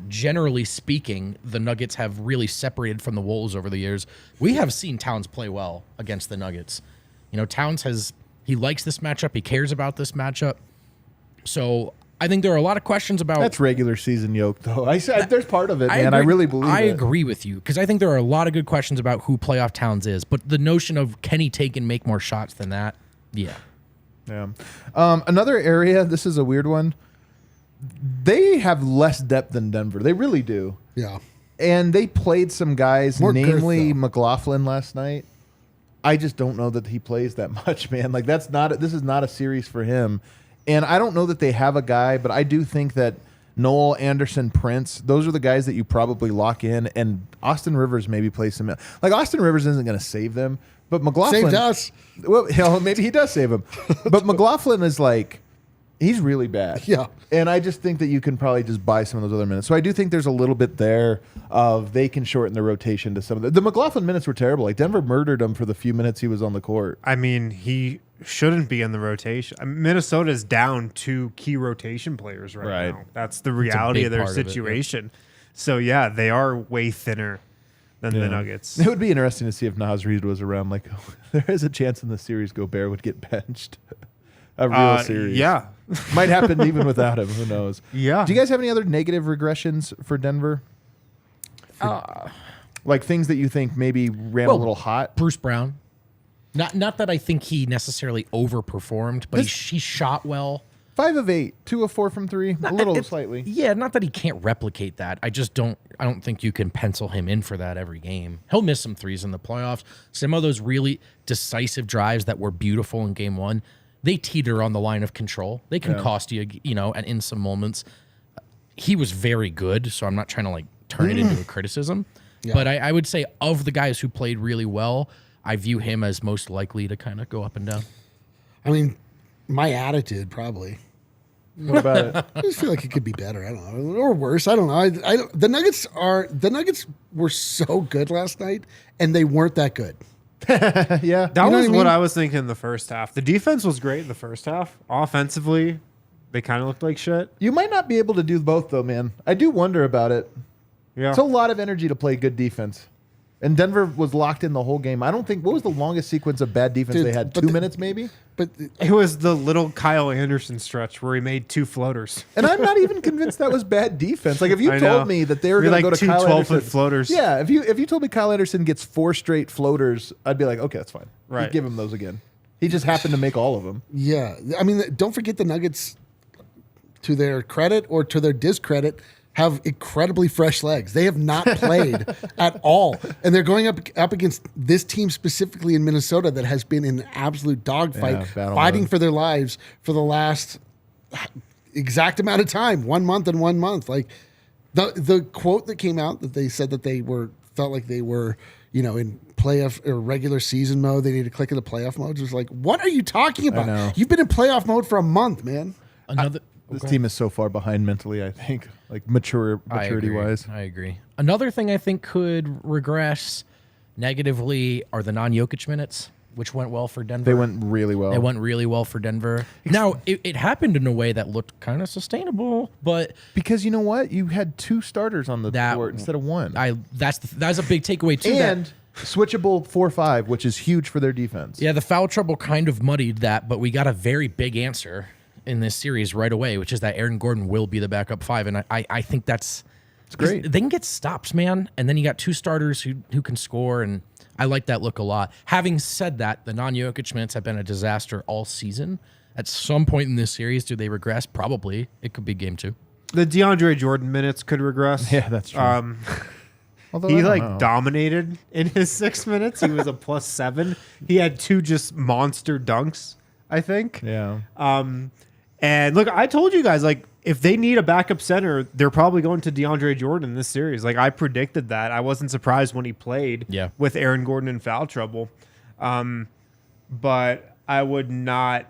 S2: generally speaking, the Nuggets have really separated from the Wolves over the years, we have seen Towns play well against the Nuggets. Towns he likes this matchup. He cares about this matchup. So I think there are a lot of questions about...
S1: That's regular season yoke, though. I said there's part of it, man. I
S2: agree-
S1: really believe
S2: I
S1: it.
S2: agree with you, because I think there are a lot of good questions about who playoff Towns is. But the notion of can he take and make more shots than that? Yeah.
S1: Yeah. Another area, this is a weird one. They have less depth than Denver. They really do.
S4: Yeah.
S1: And they played some guys,
S4: More girth,
S1: namely
S4: though.
S1: McLaughlin last night. I just don't know that he plays that much, man. Like, this is not a series for him. And I don't know that they have a guy, but I do think that Noel, Anderson, Prince. Those are the guys that you probably lock in. And Austin Rivers maybe plays some. Like Austin Rivers isn't going to save them, but McLaughlin
S4: Saved us.
S1: Well, maybe he does save him, but McLaughlin is like, he's really bad.
S4: Yeah.
S1: And I just think that you can probably just buy some of those other minutes. So I do think there's a little bit there of they can shorten the rotation to some of the McLaughlin minutes were terrible. Like Denver murdered him for the few minutes he was on the court.
S3: I mean, he shouldn't be in the rotation. Minnesota's down 2 key rotation players right now. That's the reality
S2: big
S3: of their
S2: part of it,
S3: situation. So yeah, they are way thinner than the Nuggets.
S1: It would be interesting to see if Naz Reid was around. Like, there is a chance in the series Gobert would get benched. A real series.
S3: Yeah.
S1: Might happen even without him. Who knows?
S3: Yeah.
S1: Do you guys have any other negative regressions for Denver? Like things that you think maybe ran a little hot?
S2: Bruce Brown. Not that I think he necessarily overperformed, but he shot well.
S1: 5 of 8, 2 of 4 from 3, a little slightly.
S2: Yeah, not that he can't replicate that. I don't think you can pencil him in for that every game. He'll miss some threes in the playoffs. Some of those really decisive drives that were beautiful in game 1, they teeter on the line of control. They can cost you, and in some moments. He was very good, so I'm not trying to like turn it into a criticism. Yeah. But I would say of the guys who played really well, I view him as most likely to kind of go up and down.
S4: I mean, my attitude probably.
S1: What about it?
S4: I just feel like it could be better. I don't know, or worse. I don't know. The Nuggets were so good last night, and they weren't that good.
S1: Yeah,
S3: That was what I was thinking in the first half. The defense was great in the first half. Offensively, they kind of looked like shit.
S1: You might not be able to do both, though, man. I do wonder about it.
S3: Yeah.
S1: It's a lot of energy to play good defense. And Denver was locked in the whole game. I don't think, what was the longest sequence of bad defense they had? 2 minutes, maybe?
S4: But
S3: It was the little Kyle Anderson stretch where he made 2 floaters.
S1: And I'm not even convinced that was bad defense. Like, if you told me that they were going to go to
S3: 2
S1: Kyle
S3: 12-foot
S1: Anderson.
S3: floaters.
S1: Yeah, if you told me Kyle Anderson gets 4 straight floaters, I'd be like, okay, that's fine.
S3: Right.
S1: You'd give him those again. He just happened to make all of them.
S4: yeah, I mean, don't forget the Nuggets, to their credit or to their discredit, have incredibly fresh legs. They have not played at all. And they're going up against this team specifically in Minnesota that has been in an absolute dogfight, fighting for their lives for the last exact amount of time, 1 month and 1 month. Like the quote that came out that they said that they felt like they were, in playoff or regular season mode. They need to click into playoff mode. Just like, what are you talking about? You've been in playoff mode for a month, man.
S1: This team is so far behind mentally, I think, like maturity-wise.
S2: I agree. Another thing I think could regress negatively are the non-Jokic minutes, which went well for Denver.
S1: They went really well.
S2: They went really well for Denver. Now, it happened in a way that looked kind of sustainable, but...
S1: Because you know what? You had 2 starters on the court instead of 1.
S2: That's a big takeaway, too.
S1: And switchable 4-5, which is huge for their defense.
S2: Yeah, the foul trouble kind of muddied that, but we got a very big answer in this series right away, which is that Aaron Gordon will be the backup 5, and I think it's
S1: great.
S2: They can get stops, man, and then you got 2 starters who can score, and I like that look a lot. Having said that, the non-Jokic minutes have been a disaster all season. At some point in this series, do they regress? Probably. It could be game 2.
S3: The DeAndre Jordan minutes could regress.
S1: Yeah, that's true. Although
S3: He dominated in his 6 minutes. He was a +7. He had 2 just monster dunks, I think.
S1: Yeah.
S3: And look, I told you guys, like, if they need a backup center, they're probably going to DeAndre Jordan in this series. Like, I predicted that. I wasn't surprised when he played with Aaron Gordon in foul trouble. But I would not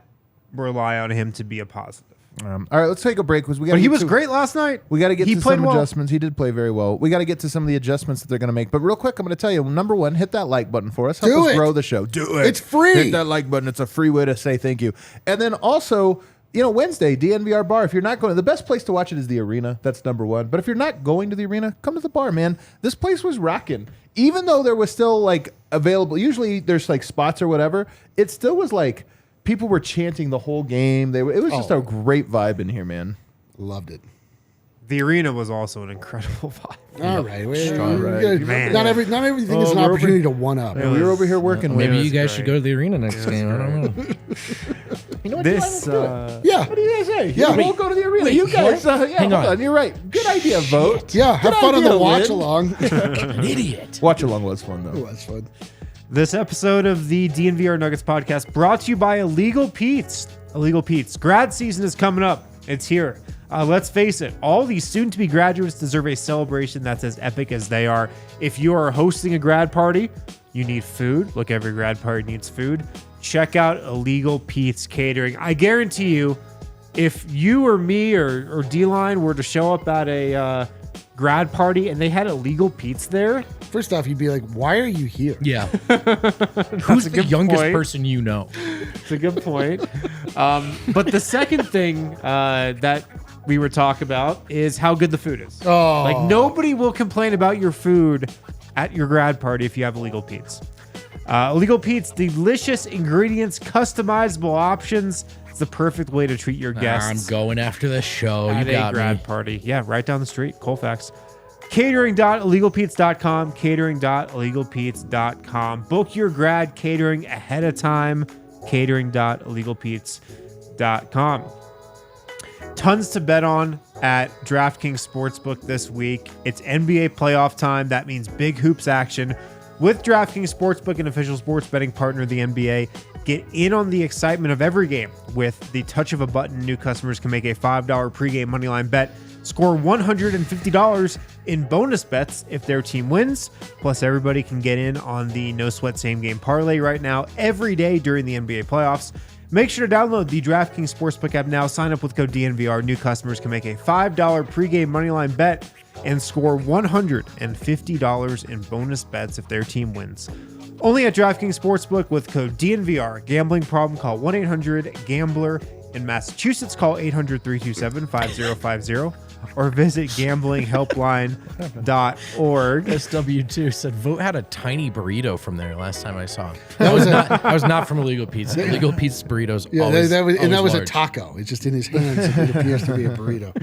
S3: rely on him to be a positive.
S1: All right, let's take a break because we got.
S3: But he was great last night.
S1: We got to get to
S3: played
S1: some
S3: well.
S1: adjustments. He did play very well. We got to get to some of the adjustments that they're going to make. But real quick, I'm going to tell you: number 1, hit that like button for us. Help us grow the show. Do it.
S4: It's free.
S1: Hit that like button. It's a free way to say thank you. And then also, Wednesday, DNVR bar. If you're not going, the best place to watch it is the arena. That's number 1. But if you're not going to the arena, come to the bar, man. This place was rocking. Even though there was still like available. Usually there's like spots or whatever. It still was like. People were chanting the whole game. It was just a great vibe in here, man.
S4: Loved it.
S3: The arena was also an incredible vibe.
S4: All right.
S3: Man.
S4: Not everything is an opportunity to one-up.
S1: Yeah, we were over here working.
S2: Maybe you
S3: was
S2: guys
S3: great.
S2: should go to the arena next game. I don't know.
S1: You know what?
S3: This,
S4: Yeah.
S1: What do you guys say?
S4: Yeah.
S1: We'll go to the arena. You guys,
S2: Hang
S1: hold
S2: on.
S1: on. You're right. Good idea, vote.
S4: Yeah, have
S1: Good
S4: fun on
S1: idea,
S4: the watch
S1: Lynn.
S4: along.
S2: An idiot.
S1: Watch along was fun,
S4: It
S1: though.
S4: was fun.
S3: This episode of the DNVR Nuggets podcast brought to you by Illegal Pete's. Illegal Pete's. Grad season is coming up. It's here. Let's face it, all these soon-to-be graduates deserve a celebration that's as epic as they are. If you are hosting a grad party, you need food. Look, every grad party needs food. Check out Illegal Pete's Catering. I guarantee you, if you or me or D-Line were to show up at a grad party and they had Illegal Pete's there,
S4: First off, you'd be like, why are you here?
S2: Yeah. Who's the youngest person you know?
S3: It's a good point. But the second thing that we were talking about is how good the food is.
S4: Oh.
S3: Like, nobody will complain about your food at your grad party if you have Illegal Pete's. Illegal Pete's, delicious ingredients, customizable options. It's the perfect way to treat your guests.
S2: I'm going after the show.
S3: At
S2: You got
S3: a grad
S2: me.
S3: party. Yeah, right down the street. Colfax. Catering.illegalpete's.com. Catering.illegalpete's.com. Book your grad catering ahead of time. Catering.illegalpete's.com. Tons to bet on at DraftKings Sportsbook this week. It's NBA playoff time. That means big hoops action. With DraftKings Sportsbook, an official sports betting partner of the NBA, get in on the excitement of every game. With the touch of a button, new customers can make a $5 pregame moneyline bet, score $150 in bonus bets if their team wins. Plus, everybody can get in on the no sweat same game parlay right now every day during the NBA playoffs. Make sure to download the DraftKings Sportsbook app now. Sign up with code DNVR. New customers can make a $5 pregame moneyline bet and score $150 in bonus bets if their team wins. Only at DraftKings Sportsbook with code DNVR. Gambling problem? Call 1-800-GAMBLER. In Massachusetts, call 800-327-5050 or visit gamblinghelpline.org.
S2: SW2 said Vote had a tiny burrito from there last time I saw him. I was not from Illegal Pete's. Illegal Pete's burritos.
S4: Yeah,
S2: always,
S4: that was a
S2: large.
S4: taco. It's just in his hands. It appears to be a burrito.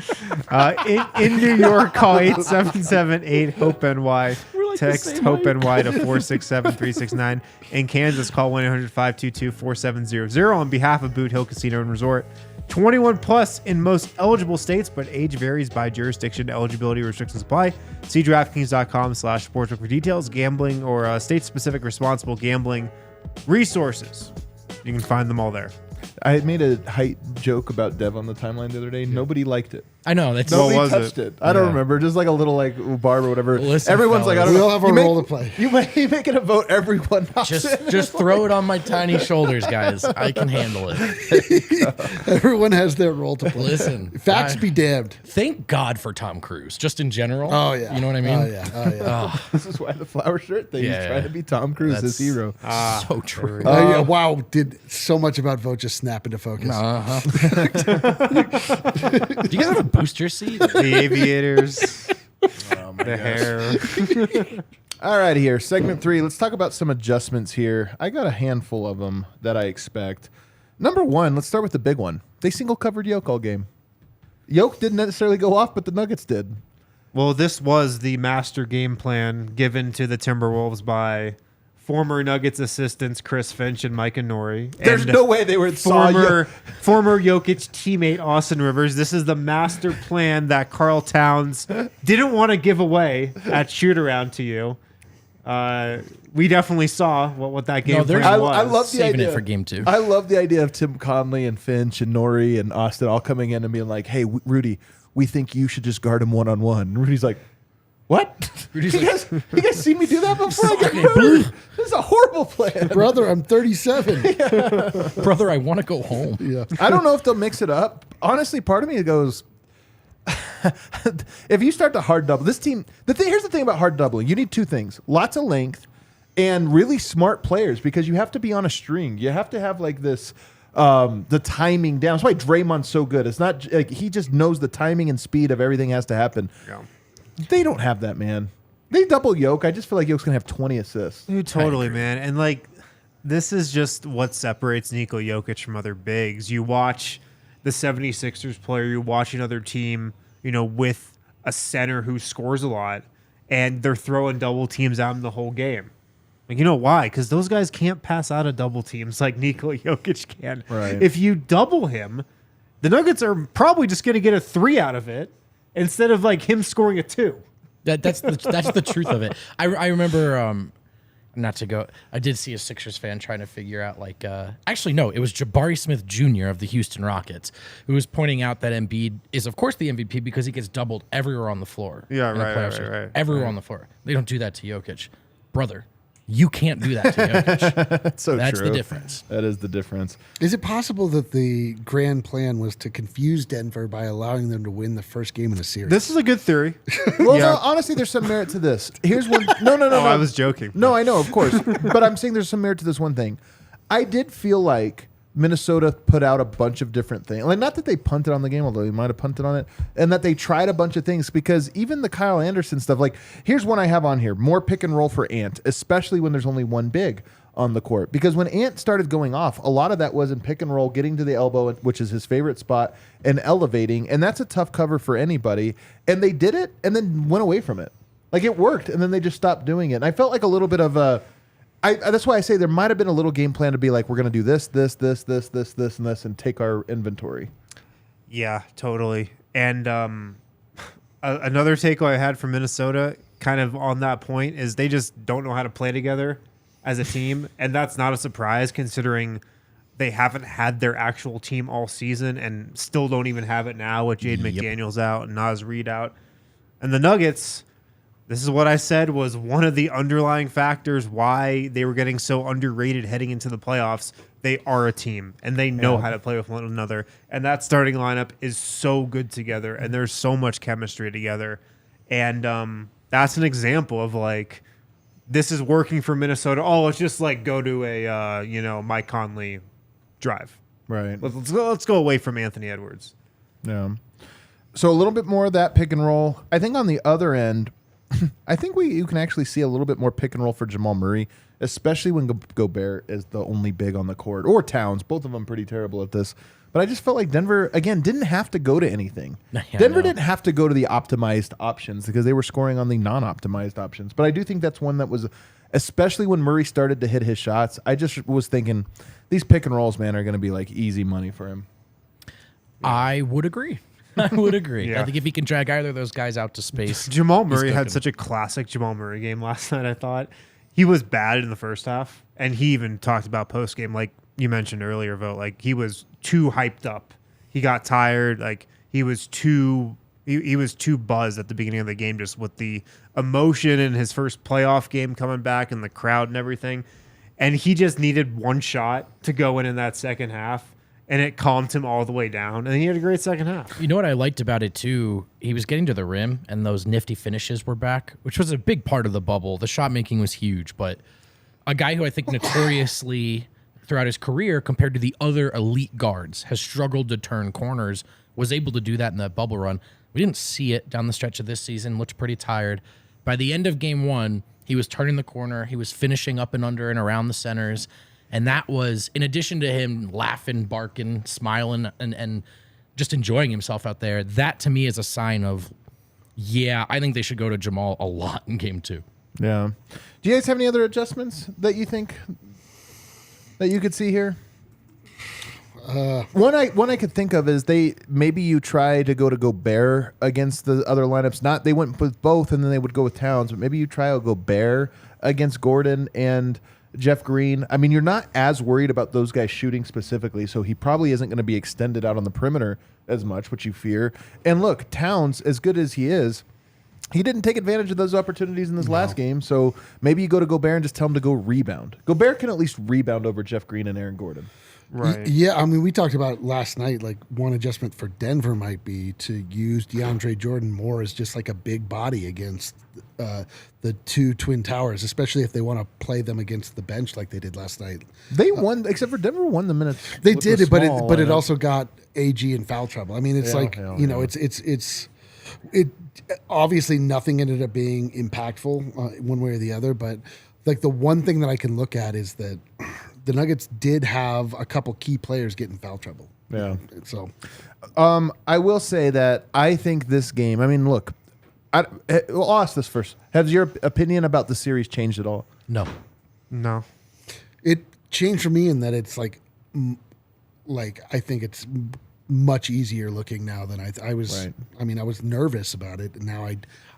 S3: In New York, call 877-8-HOPE-NY. Text HOPE-NY to 467-369. In Kansas, call 1-800-522-4700 on behalf of Boot Hill Casino and Resort. 21 plus in most eligible states, but age varies by jurisdiction. Eligibility restrictions apply. See DraftKings.com/sportsbook for details. Gambling or state-specific responsible gambling resources. You can find them all there.
S1: I made a height joke about Dev on the timeline the other day. Nobody liked it.
S2: I know. That's
S1: Nobody
S3: was
S1: touched it. I don't remember. Just like a little like barb or whatever.
S2: Listen,
S1: Everyone's like, I
S2: fellas.
S1: don't know.
S4: We'll have a role to play.
S1: You make it a vote. Everyone
S2: just throw it on my tiny shoulders, guys. I can handle it.
S4: Everyone has their role to play.
S2: Listen,
S4: Facts be damned.
S2: Thank God for Tom Cruise, just in general.
S4: Oh, yeah.
S2: You know what I mean?
S4: Oh, yeah. Oh, yeah.
S1: This is why the flower shirt thing.
S2: Yeah.
S1: He's trying to be Tom Cruise, his hero.
S2: So true.
S4: Yeah, wow, did so much about Vote just snap into focus.
S2: Uh-huh. Do you guys have a booster seat?
S3: The aviators, the hair.
S1: All right, here. Segment 3. Let's talk about some adjustments here. I got a handful of them that I expect. Number 1, let's start with the big one. They single-covered Yoke all game. Yoke didn't necessarily go off, but the Nuggets did.
S3: Well, this was the master game plan given to the Timberwolves by former Nuggets assistants Chris Finch and Mike Nori.
S1: There's no way they were
S3: former Jokic teammate Austin Rivers. This is the master plan that Karl Towns didn't want to give away at shoot around to you. We definitely saw what that game plan was.
S1: I love the
S2: Saving
S1: idea
S2: it for game 2.
S1: I love the idea of Tim Conley and Finch and Nori and Austin all coming in and being like, "Hey, Rudy, we think you should just guard him one-on-one." And Rudy's like, "What? You guys seen me do that before? I get murdered. This is a horrible plan."
S4: Brother, I'm 37.
S2: Brother, I want to go home.
S4: Yeah.
S1: I don't know if they'll mix it up. Honestly, part of me goes, if you start to hard double this team, here's the thing about hard doubling: you need two things: lots of length and really smart players, because you have to be on a string. You have to have like this. The timing down. That's why Draymond's so good. It's not like he just knows the timing and speed of everything has to happen. Yeah. They don't have that, man. They double Yoke. I just feel like Yoke's going to have 20 assists.
S3: Dude, totally, man. And like, this is just what separates Nikola Jokic from other bigs. You watch the 76ers player, you watch another team, with a center who scores a lot, and they're throwing double teams out in the whole game. Like, you know why? Because those guys can't pass out of double teams like Nikola Jokic can.
S1: Right.
S3: If you double him, the Nuggets are probably just going to get a 3 out of it instead of like him scoring a 2.
S2: That's the truth of it. I remember not to go. I did see a Sixers fan trying to figure out actually no, it was Jabari Smith Jr. of the Houston Rockets who was pointing out that Embiid is of course the MVP because he gets doubled everywhere on the floor.
S3: Yeah,
S2: in the
S3: right,
S2: playoff
S3: right,
S2: series.
S3: right.
S2: Everywhere on the floor. They don't do that to Jokic, brother. You can't do that to Jokic.
S1: That's so
S2: That's
S1: true.
S2: the difference.
S1: That is the difference.
S4: Is it possible that the grand plan was to confuse Denver by allowing them to win the first game in the series?
S3: This is a good theory.
S1: Well,
S3: Yeah.
S1: no, honestly, there's some merit to this. Here's one. No,
S3: Oh, I was joking.
S1: No, I know, of course. But I'm saying there's some merit to this one thing. I did feel like Minnesota put out a bunch of different things. Like, not that they punted on the game, although they might have punted on it, and that they tried a bunch of things because even the Kyle Anderson stuff, like, here's one I have on here. More pick and roll for Ant, especially when there's only one big on the court. Because when Ant started going off, a lot of that was in pick and roll, getting to the elbow, which is his favorite spot, and elevating. And that's a tough cover for anybody. And they did it and then went away from it. Like, it worked, and then they just stopped doing it. And I felt like a little bit of a... that's why I say there might have been a little game plan to be like, we're going to do this, and this, and take our inventory.
S3: Yeah, totally. And another takeaway I had from Minnesota, kind of on that point, is they just don't know how to play together as a team, and that's not a surprise considering they haven't had their actual team all season and still don't even have it now with Jade McDaniels out and Naz Reid out. And the Nuggets, this is what I said was one of the underlying factors why they were getting so underrated heading into the playoffs. They are a team, and they know how to play with one another. And that starting lineup is so good together, and there's so much chemistry together. And that's an example of, like, this is working for Minnesota. Oh, let's just, like, go to a, Mike Conley drive.
S1: Right.
S3: Let's go away from Anthony Edwards.
S1: Yeah. So a little bit more of that pick and roll. I think on the other end, I think you can actually see a little bit more pick and roll for Jamal Murray, especially when Gobert is the only big on the court, or Towns. Both of them pretty terrible at this. But I just felt like Denver, again, didn't have to go to anything. Denver didn't have to go to the optimized options because they were scoring on the non-optimized options. But I do think that's one that was, especially when Murray started to hit his shots, I just was thinking these pick and rolls, man, are going to be like easy money for him.
S2: I would agree. I would agree.
S3: Yeah.
S2: I think if he can drag either of those guys out to space.
S3: Jamal Murray had
S2: cooking.
S3: such a classic Jamal Murray game last night, I thought. He was bad in the first half, and he even talked about post-game, like you mentioned earlier, Vote. Like, he was too hyped up. He got tired. Like, he was too buzzed at the beginning of the game just with the emotion in his first playoff game coming back and the crowd and everything. And he just needed one shot to go in that second half. And it calmed him all the way down. And he had a great second half.
S2: You know what I liked about it, too? He was getting to the rim, and those nifty finishes were back, which was a big part of the bubble. The shot making was huge, but a guy who I think notoriously throughout his career, compared to the other elite guards, has struggled to turn corners, was able to do that in that bubble run. We didn't see it down the stretch of this season, looked pretty tired. By the end of game one, he was turning the corner. He was finishing up and under and around the centers. And that was, in addition to him laughing, barking, smiling, and just enjoying himself out there, that to me is a sign of, yeah, I think they should go to Jamal a lot in game two.
S1: Yeah. Do you guys have any other adjustments that you think that you could see here? One I could think of is maybe you try to go to Gobert against the other lineups. They went with both and then they would go with Towns, but maybe you try to Gobert against Gordon and Jeff Green. I mean, you're not as worried about those guys shooting specifically, so he probably isn't going to be extended out on the perimeter as much, which you fear. And look, Towns, as good as he is, he didn't take advantage of those opportunities in this last game, so maybe you go to Gobert and just tell him to go rebound. Gobert can at least rebound over Jeff Green and Aaron Gordon.
S3: Right.
S4: Yeah, I mean, we talked about last night, like one adjustment for Denver might be to use DeAndre Jordan more as just like a big body against the two Twin Towers, especially if they want to play them against the bench like they did last night.
S1: They won, except for Denver won the minutes.
S4: They did it, but it also got AG in foul trouble. I mean, it's it obviously nothing ended up being impactful one way or the other, but like the one thing that I can look at is that the Nuggets did have a couple key players get in foul trouble.
S1: Yeah.
S4: So,
S1: I will say that I think this game, I mean, look, I'll ask this first. Has your opinion about the series changed at all?
S2: No.
S3: No.
S4: it changed for me in that it's like I think it's much easier looking now than I was.
S1: Right.
S4: I mean, I was nervous about it, and now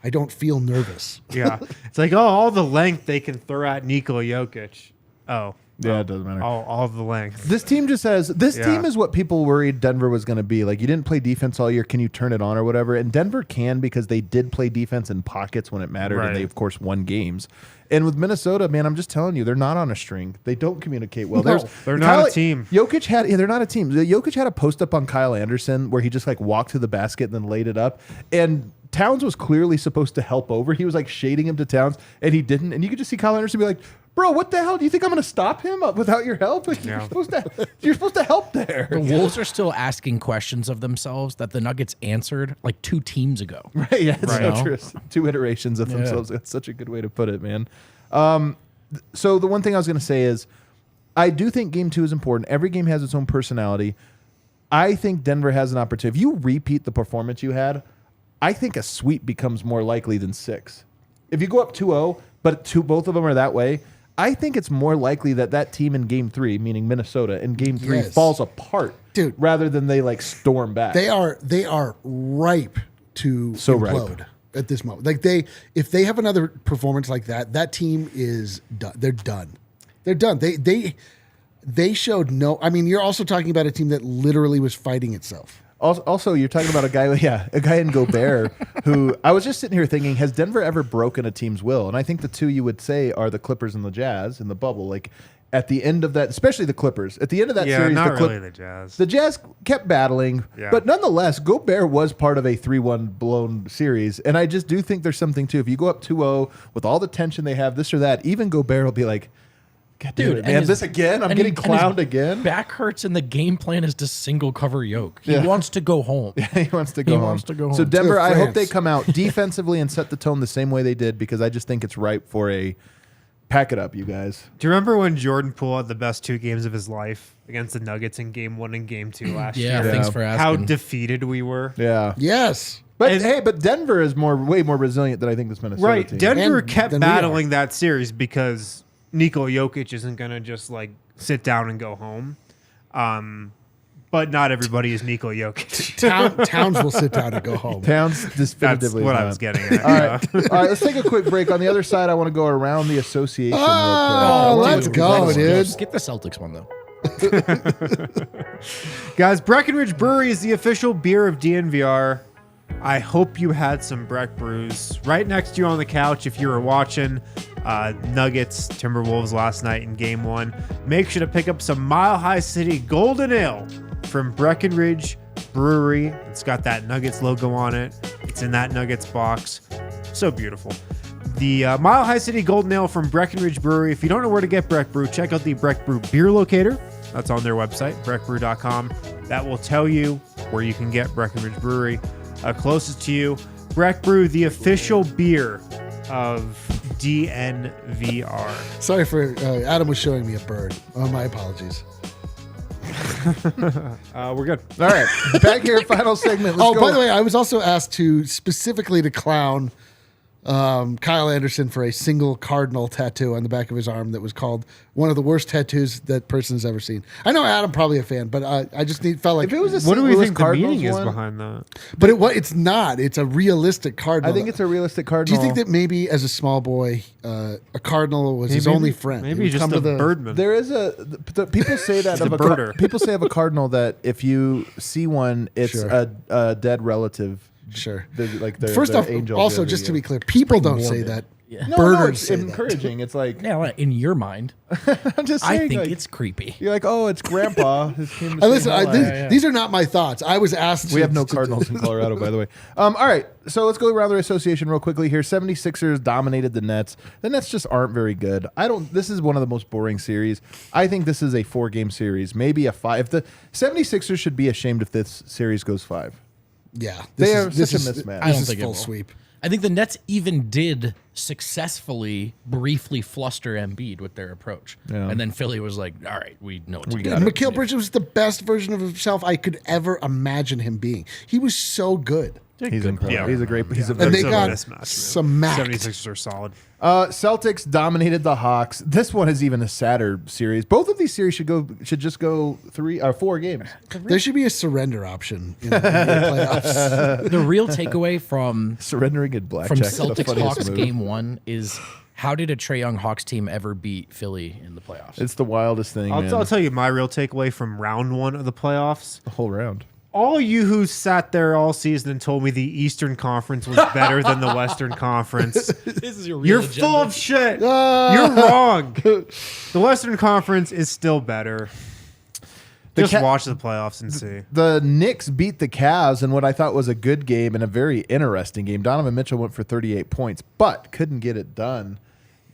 S4: I don't feel nervous.
S3: Yeah. It's like, all the length they can throw at Nikola Jokic. Oh.
S1: Yeah, it doesn't matter.
S3: All the length.
S1: This team just has this
S3: Yeah.
S1: team is what people worried Denver was going to be. Like, you didn't play defense all year. Can you turn it on or whatever? And Denver can, because they did play defense in pockets when it mattered,
S3: Right.
S1: and they of course won games. And with Minnesota, man, I'm just telling you, they're not on a string. They don't communicate well.
S4: No,
S3: they're not a team.
S1: Jokic had they're not a team. Jokic had a post up on Kyle Anderson where he just like walked to the basket and then laid it up. And Towns was clearly supposed to help over. He was like shading him to Towns, and he didn't. And you could just see Kyle Anderson be like, "Bro, what the hell? Do you think I'm going to stop him without your help? Like,
S3: Yeah.
S1: you're supposed to help there."
S2: The Wolves are still asking questions of themselves that the Nuggets answered like 2 teams ago.
S1: Right? Yeah, it's
S3: Right.
S1: so true. 2 iterations of themselves. That's such a good way to put it, man. So the one thing I was going to say is, I do think Game 2 is important. Every game has its own personality. I think Denver has an opportunity. If you repeat the performance you had, I think a sweep becomes more likely than 6. If you go up 2-0, but both of them are that way, I think it's more likely that team in Game 3, meaning Minnesota, in Game 3
S4: Yes.
S1: falls apart,
S4: Dude.
S1: rather than they like storm back.
S4: They are ripe to
S1: So ripe.
S4: implode at this moment. Like if they have another performance like that team is done. They're done. They're done. They showed no. I mean, you're also talking about a team that literally was fighting itself.
S1: Also, you're talking about a guy in Gobert, who I was just sitting here thinking, has Denver ever broken a team's will? And I think the two you would say are the Clippers and the Jazz in the bubble. Like, at the end of that, especially the Clippers, at the end of that series,
S3: not really the Jazz.
S1: the Jazz kept battling,
S3: Yeah.
S1: but nonetheless, Gobert was part of a 3-1 blown series. And I just do think there's something too. If you go up 2-0 with all the tension they have, this or that, even Gobert will be like, God damn
S2: Dude,
S1: it,
S2: and
S1: man,
S2: his-
S1: this again? I'm
S2: and
S1: getting
S2: he- and his
S1: clowned again?
S2: Back hurts, and the game plan is to single cover Yoke. He
S1: Yeah.
S2: wants to go home.
S1: He wants to go home.
S2: wants to go
S1: So
S2: home.
S1: Denver,
S4: To
S1: I hope they
S4: France.
S1: come out defensively and set the tone the same way they did, because I just think it's ripe for a pack it up, you guys.
S3: Do you remember when Jordan Poole had the best 2 games of his life against the Nuggets in Game 1 and Game 2 last
S2: Yeah,
S3: year?
S2: thanks for
S3: How
S2: asking.
S3: defeated we were.
S1: Yeah.
S4: Yes.
S1: But
S3: And-
S1: hey, but Denver is way more resilient than I think this Minnesota
S3: Right.
S1: team.
S3: Denver
S4: And
S3: kept
S4: then we are.
S3: battling that series because Nikola Jokic isn't going to just like sit down and go home. But not everybody is Nikola Jokic.
S4: Towns will sit down and go home.
S1: Towns
S3: That's
S1: definitively
S3: what
S1: is
S3: I
S1: not.
S3: was getting at.
S1: All right. All right, let's take a quick break. On the other side, I want to go around the association real quick.
S4: Oh, let's go, dude.
S2: Skip the Celtics one, though.
S3: Guys, Breckenridge Brewery is the official beer of DNVR. I hope you had some Breck brews right next to you on the couch if you were watching Nuggets Timberwolves last night in Game 1. Make sure to pick up some Mile High City Golden Ale from Breckenridge Brewery. It's got that Nuggets logo on it. It's in that Nuggets box. So beautiful. The Mile High City Golden Ale from Breckenridge Brewery. If you don't know where to get Breck Brew, check out the Breck Brew Beer Locator. That's on their website, breckbrew.com. That will tell you where you can get Breckenridge Brewery closest to you. Breck Brew, the official beer of DNVR.
S4: Sorry for Adam was showing me a bird. Oh, my apologies.
S3: We're good.
S1: All right, back here, final segment. Let's
S4: Oh,
S1: go.
S4: by the way, I was also asked to specifically to clown Kyle Anderson for a single cardinal tattoo on the back of his arm that was called one of the worst tattoos that person's ever seen. I know Adam probably a fan, but I just felt like
S1: If it was a
S3: What
S1: St.
S3: do we
S1: Louis
S3: think
S1: Cardinals
S3: the meaning
S1: one,
S3: is behind that?
S4: but it's not. It's a realistic cardinal.
S1: I think it's a realistic
S4: Do
S1: cardinal.
S4: you think that maybe as a small boy, a cardinal was his
S3: Maybe-
S4: only friend? He
S3: Maybe
S4: would
S3: just
S4: come
S3: a
S4: to the-
S3: birdman.
S1: There is people say that
S3: He's
S1: of
S3: a
S1: a
S3: birder.
S1: people say of a cardinal that if you see one, it's
S4: Sure.
S1: a dead relative.
S4: Sure.
S1: Like their,
S4: First
S1: their
S4: off,
S1: angel
S4: also
S1: the
S4: just to
S1: other
S4: be clear, people don't say
S2: morbid.
S4: that.
S2: Yeah.
S1: No,
S4: Birders
S1: it's
S4: say that.
S1: encouraging. It's like
S2: Yeah, well, in your mind,
S1: I'm just saying.
S2: I think
S1: like,
S2: it's creepy.
S1: you're like, oh, it's Grandpa. His came to say
S4: Listen,
S1: hi.
S4: these are not my thoughts. I was asked.
S1: We have no Cardinals in Colorado, by the way. All right, so let's go around the association real quickly here. 76ers dominated the Nets. The Nets just aren't very good. This is one of the most boring series. I think this is a 4-game series, maybe a 5. The 76ers should be ashamed if this series goes 5.
S4: Yeah,
S1: They are such a mismatch.
S2: I don't
S4: This is
S2: think it
S4: full
S2: will.
S4: sweep.
S2: I think the Nets even did successfully briefly fluster Embiid with their approach.
S1: Yeah.
S2: And then Philly was like, all right, we know what to do.
S1: got it.
S4: Mikal Bridges was the best version of himself I could ever imagine him being. He was so good.
S1: He's incredible.
S3: Yeah.
S1: He's a great. He's a
S4: And they
S3: That's a
S4: got
S3: mismatch, man.
S4: smacked.
S3: 76ers are solid.
S1: Celtics dominated the Hawks. This one is even a sadder series. Both of these series should just go 3 or 4 games.
S4: There should be a surrender option in the playoffs.
S2: The real takeaway from
S1: Surrendering in blackjack. is the
S2: Celtics
S1: funniest
S2: Hawks
S1: move.
S2: game 1 is how did a Trae Young Hawks team ever beat Philly in the playoffs?
S1: It's the wildest thing, man.
S3: I'll tell you my real takeaway from round 1 of the playoffs.
S1: the whole round.
S3: All you who sat there all season and told me the Eastern Conference was better than the Western Conference,
S2: This is your
S3: you're full of shit. You're wrong. The Western Conference is still better. Just watch the playoffs and see.
S1: The Knicks beat the Cavs in what I thought was a good game and a very interesting game. Donovan Mitchell went for 38 points, but couldn't get it done.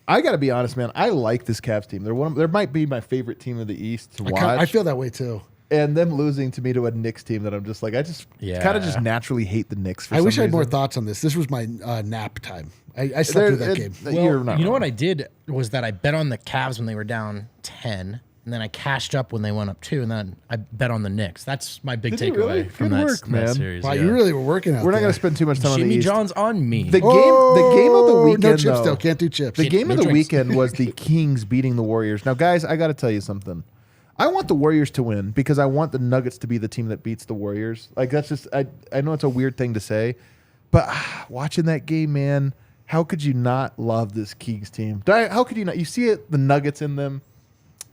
S1: I got to be honest, man. I like this Cavs team. They might be my favorite team of the East to watch.
S4: I feel that way too.
S1: And them losing to me to a Knicks team that I'm just like, I just kind of just naturally hate the Knicks for
S4: I
S1: some
S4: wish I had more
S1: reason.
S4: thoughts on this. This was my nap time. I slept through that game.
S1: You're not
S2: you know
S1: wrong.
S2: what I did was that I bet on the Cavs when they were down 10, and then I cashed up when they went up 2, and then I bet on the Knicks. That's my big
S1: Did you
S2: takeaway
S1: really?
S2: from
S1: Good
S2: that,
S1: work,
S2: that
S1: man.
S2: series.
S4: Wow,
S2: yeah.
S4: you really were working out
S1: We're not
S4: there.
S1: going to spend too much time on the
S2: Jimmy
S1: East.
S2: John's on me.
S1: The game of the weekend,
S4: No chips
S1: though,
S4: still. Can't do chips.
S1: The game
S2: No
S1: of the
S2: drinks.
S1: weekend was the Kings beating the Warriors. Now, guys, I got to tell you something. I want the Warriors to win because I want the Nuggets to be the team that beats the Warriors. Like, that's just, I know it's a weird thing to say, but watching that game, man, how could you not love this Kings team? How could you not? You see it, the Nuggets in them.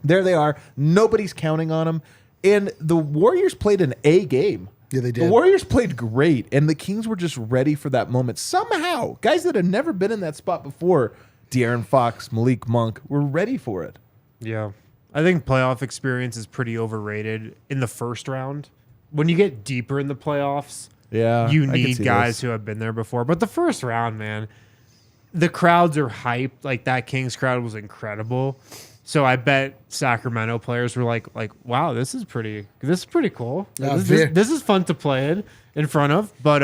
S1: There they are. Nobody's counting on them. And the Warriors played an A game.
S4: Yeah, they did.
S1: The Warriors played great, and the Kings were just ready for that moment. Somehow, guys that had never been in that spot before, De'Aaron Fox, Malik Monk, were ready for it.
S3: Yeah. I think playoff experience is pretty overrated in the first round. When you get deeper in the playoffs,
S1: Yeah,
S3: you
S1: I can
S3: need
S1: see
S3: guys
S1: this.
S3: who have been there before. But the first round, man, the crowds are hyped. Like that Kings crowd was incredible. So I bet Sacramento players were like, wow, this is pretty cool.
S4: Yeah,
S3: This is fun to play in front of. But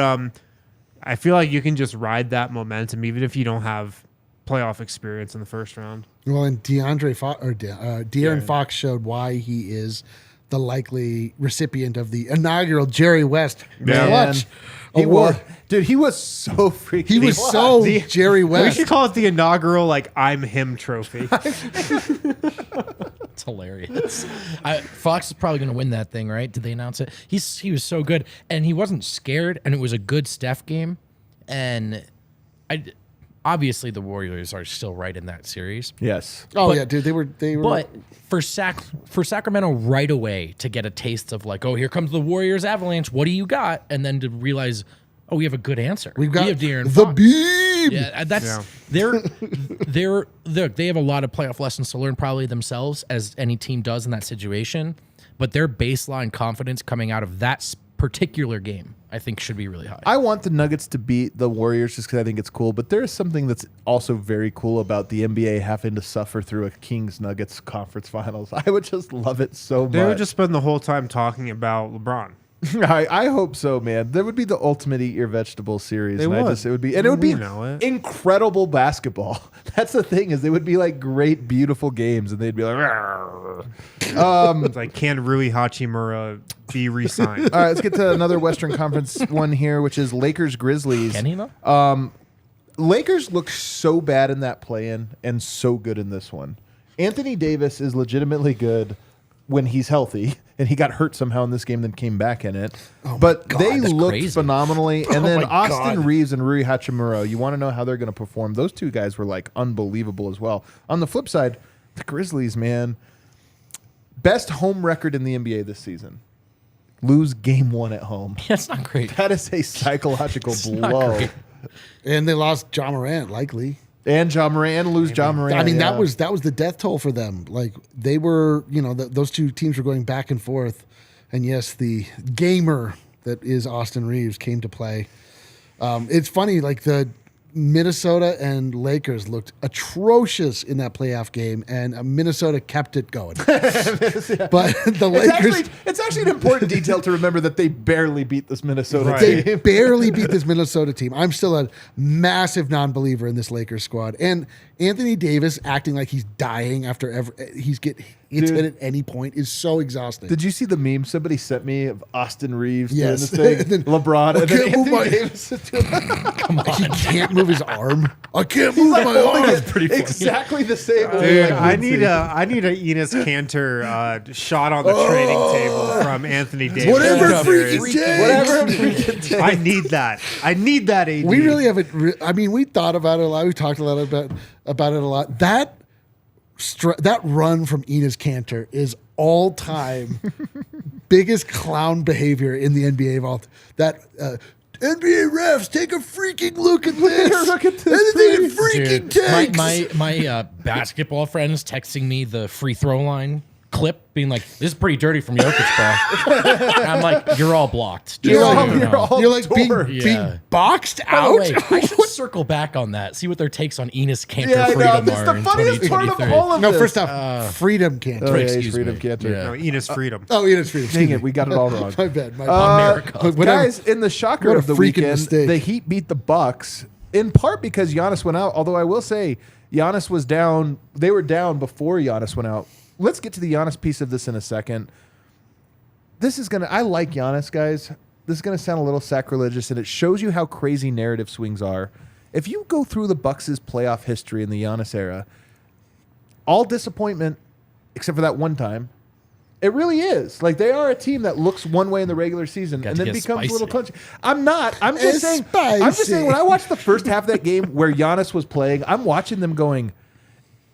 S3: I feel like you can just ride that momentum even if you don't have playoff experience in the first round.
S4: Well, and De'Aaron Fox showed why he is the likely recipient of the inaugural Jerry West clutch
S1: He
S4: award.
S1: was, dude, he was so freaking.
S4: He was so Jerry
S3: We
S4: West.
S3: should call it the inaugural I'm him trophy.
S2: It's hilarious. Fox is probably going to win that thing, right? Did they announce it? He was so good, and he wasn't scared, and it was a good Steph game. And obviously the Warriors are still right in that series.
S1: Yes.
S4: Oh
S2: But-
S4: yeah, dude, they were.
S2: But for Sacramento right away to get a taste of oh, here comes the Warriors avalanche. What do you got? And then to realize, oh, we have a good answer.
S4: We've got
S2: we have De'Aaron
S4: the
S2: Fox.
S4: beam.
S2: Yeah, that's they have a lot of playoff lessons to learn probably themselves, as any team does in that situation. But their baseline confidence coming out of that particular game, I think, should be really high.
S1: I want the Nuggets to beat the Warriors just because I think it's cool. But there is something that's also very cool about the NBA having to suffer through a Kings Nuggets conference finals. I would just love it so much.
S3: They would just spend the whole time talking about LeBron.
S1: I hope so, man. That would be the ultimate eat your vegetables series.
S3: It would.
S1: It would be, and it would be
S3: We know it.
S1: incredible basketball. That's the thing, is they would be like great, beautiful games, and they'd be like, "Rawr."
S3: It's like, can Rui Hachimura be re-signed?
S1: All right, let's get to another Western Conference one here, which is Lakers Grizzlies.
S2: Can he though?
S1: Lakers look so bad in that play-in and so good in this one. Anthony Davis is legitimately good when he's healthy, and he got hurt somehow in this game, then came back in it. But they
S2: that's
S1: looked
S2: crazy.
S1: phenomenally. And then
S4: my
S1: Austin
S4: God.
S1: Reeves and Rui Hachimura, you want to know how they're going to perform. Those two guys were unbelievable as well. On the flip side, the Grizzlies, man, best home record in the NBA this season. Lose game 1 at home.
S2: That's not great.
S1: That is a psychological
S2: not
S1: blow.
S2: great.
S4: And they lost John Morant, likely.
S1: And John Morant, lose John Morant.
S4: I mean,
S1: yeah.
S4: that was the death toll for them. They were, those two teams were going back and forth, and yes, the gamer that is Austin Reeves came to play. It's funny, the Minnesota and Lakers looked atrocious in that playoff game, and Minnesota kept it going. But the Lakers,
S1: It's actually an important detail to remember that they barely beat this Minnesota
S3: Right.
S1: team.
S4: they barely beat this Minnesota team. I'm still a massive non-believer in this Lakers squad. And Anthony Davis acting like he's dying after he's hits it at any point is so exhausting.
S1: Did you see the meme somebody sent me of Austin Reeves
S4: Yes.
S1: doing this thing?
S4: And then,
S1: LeBron.
S4: I
S1: And then
S4: can't move
S1: Anthony
S4: my-
S1: Davis is doing
S4: He can't move his arm. I can't move my arm.
S1: exactly the same.
S3: Dude,
S1: Like,
S3: I need a Enes Cantor shot on the training table from Anthony Davis.
S4: Whatever
S3: That series.
S4: freaking takes.
S1: whatever freaking takes.
S3: I need that. I need that. AD.
S4: We really haven't. I mean, we thought about it a lot. We talked a lot about it a lot. That run from Enes Cantor is all time biggest clown behavior in the NBA of all. That NBA refs take a freaking look at this.
S1: Look at this
S4: And then they
S1: thing.
S4: freaking
S2: Dude,
S4: takes.
S2: my basketball friends texting me the free throw line clip, being like, "This is pretty dirty from Jokic, bro." I'm like, "You're all blocked." Just
S4: You're
S2: so
S4: all-
S2: you know.
S1: you're all-
S4: You're like being,
S1: torn.
S2: Yeah.
S4: boxed
S2: By the
S4: out.
S2: way, I should circle back on that. See what their takes on Enes Cantor
S1: Yeah, I know.
S2: freedom
S1: This is
S2: are
S1: the
S2: in
S1: funniest part of
S2: 2023.
S1: all of
S4: No,
S1: this.
S4: first off, Freedom Cantor.
S1: Oh, yeah, he's
S2: Excuse
S1: Freedom
S2: me.
S1: Cantor.
S2: Yeah.
S3: No, Enes Freedom.
S4: Oh, Enes Freedom.
S1: Dang it, we got it all wrong.
S4: My bad. My bad.
S2: America.
S4: Whatever.
S1: Guys, in the shocker
S4: What a
S1: of the
S4: freaking
S1: weekend,
S4: mistake.
S1: the Heat beat the Bucks in part because Giannis went out. Although I will say, Giannis was down. They were down before Giannis went out. Let's get to the Giannis piece of this in a second. I like Giannis, guys. This is gonna sound a little sacrilegious, and it shows you how crazy narrative swings are. If you go through the Bucks' playoff history in the Giannis era, all disappointment except for that one time. It really is. Like, they are a team that looks one way in the regular season
S2: Got
S1: and
S2: to
S1: then
S2: get
S1: becomes a little
S2: spicy.
S1: clunky. I'm not. I'm just
S4: It's
S1: saying. I'm just
S4: spicy.
S1: saying. When I watched the first half of that game where Giannis was playing, I'm watching them going,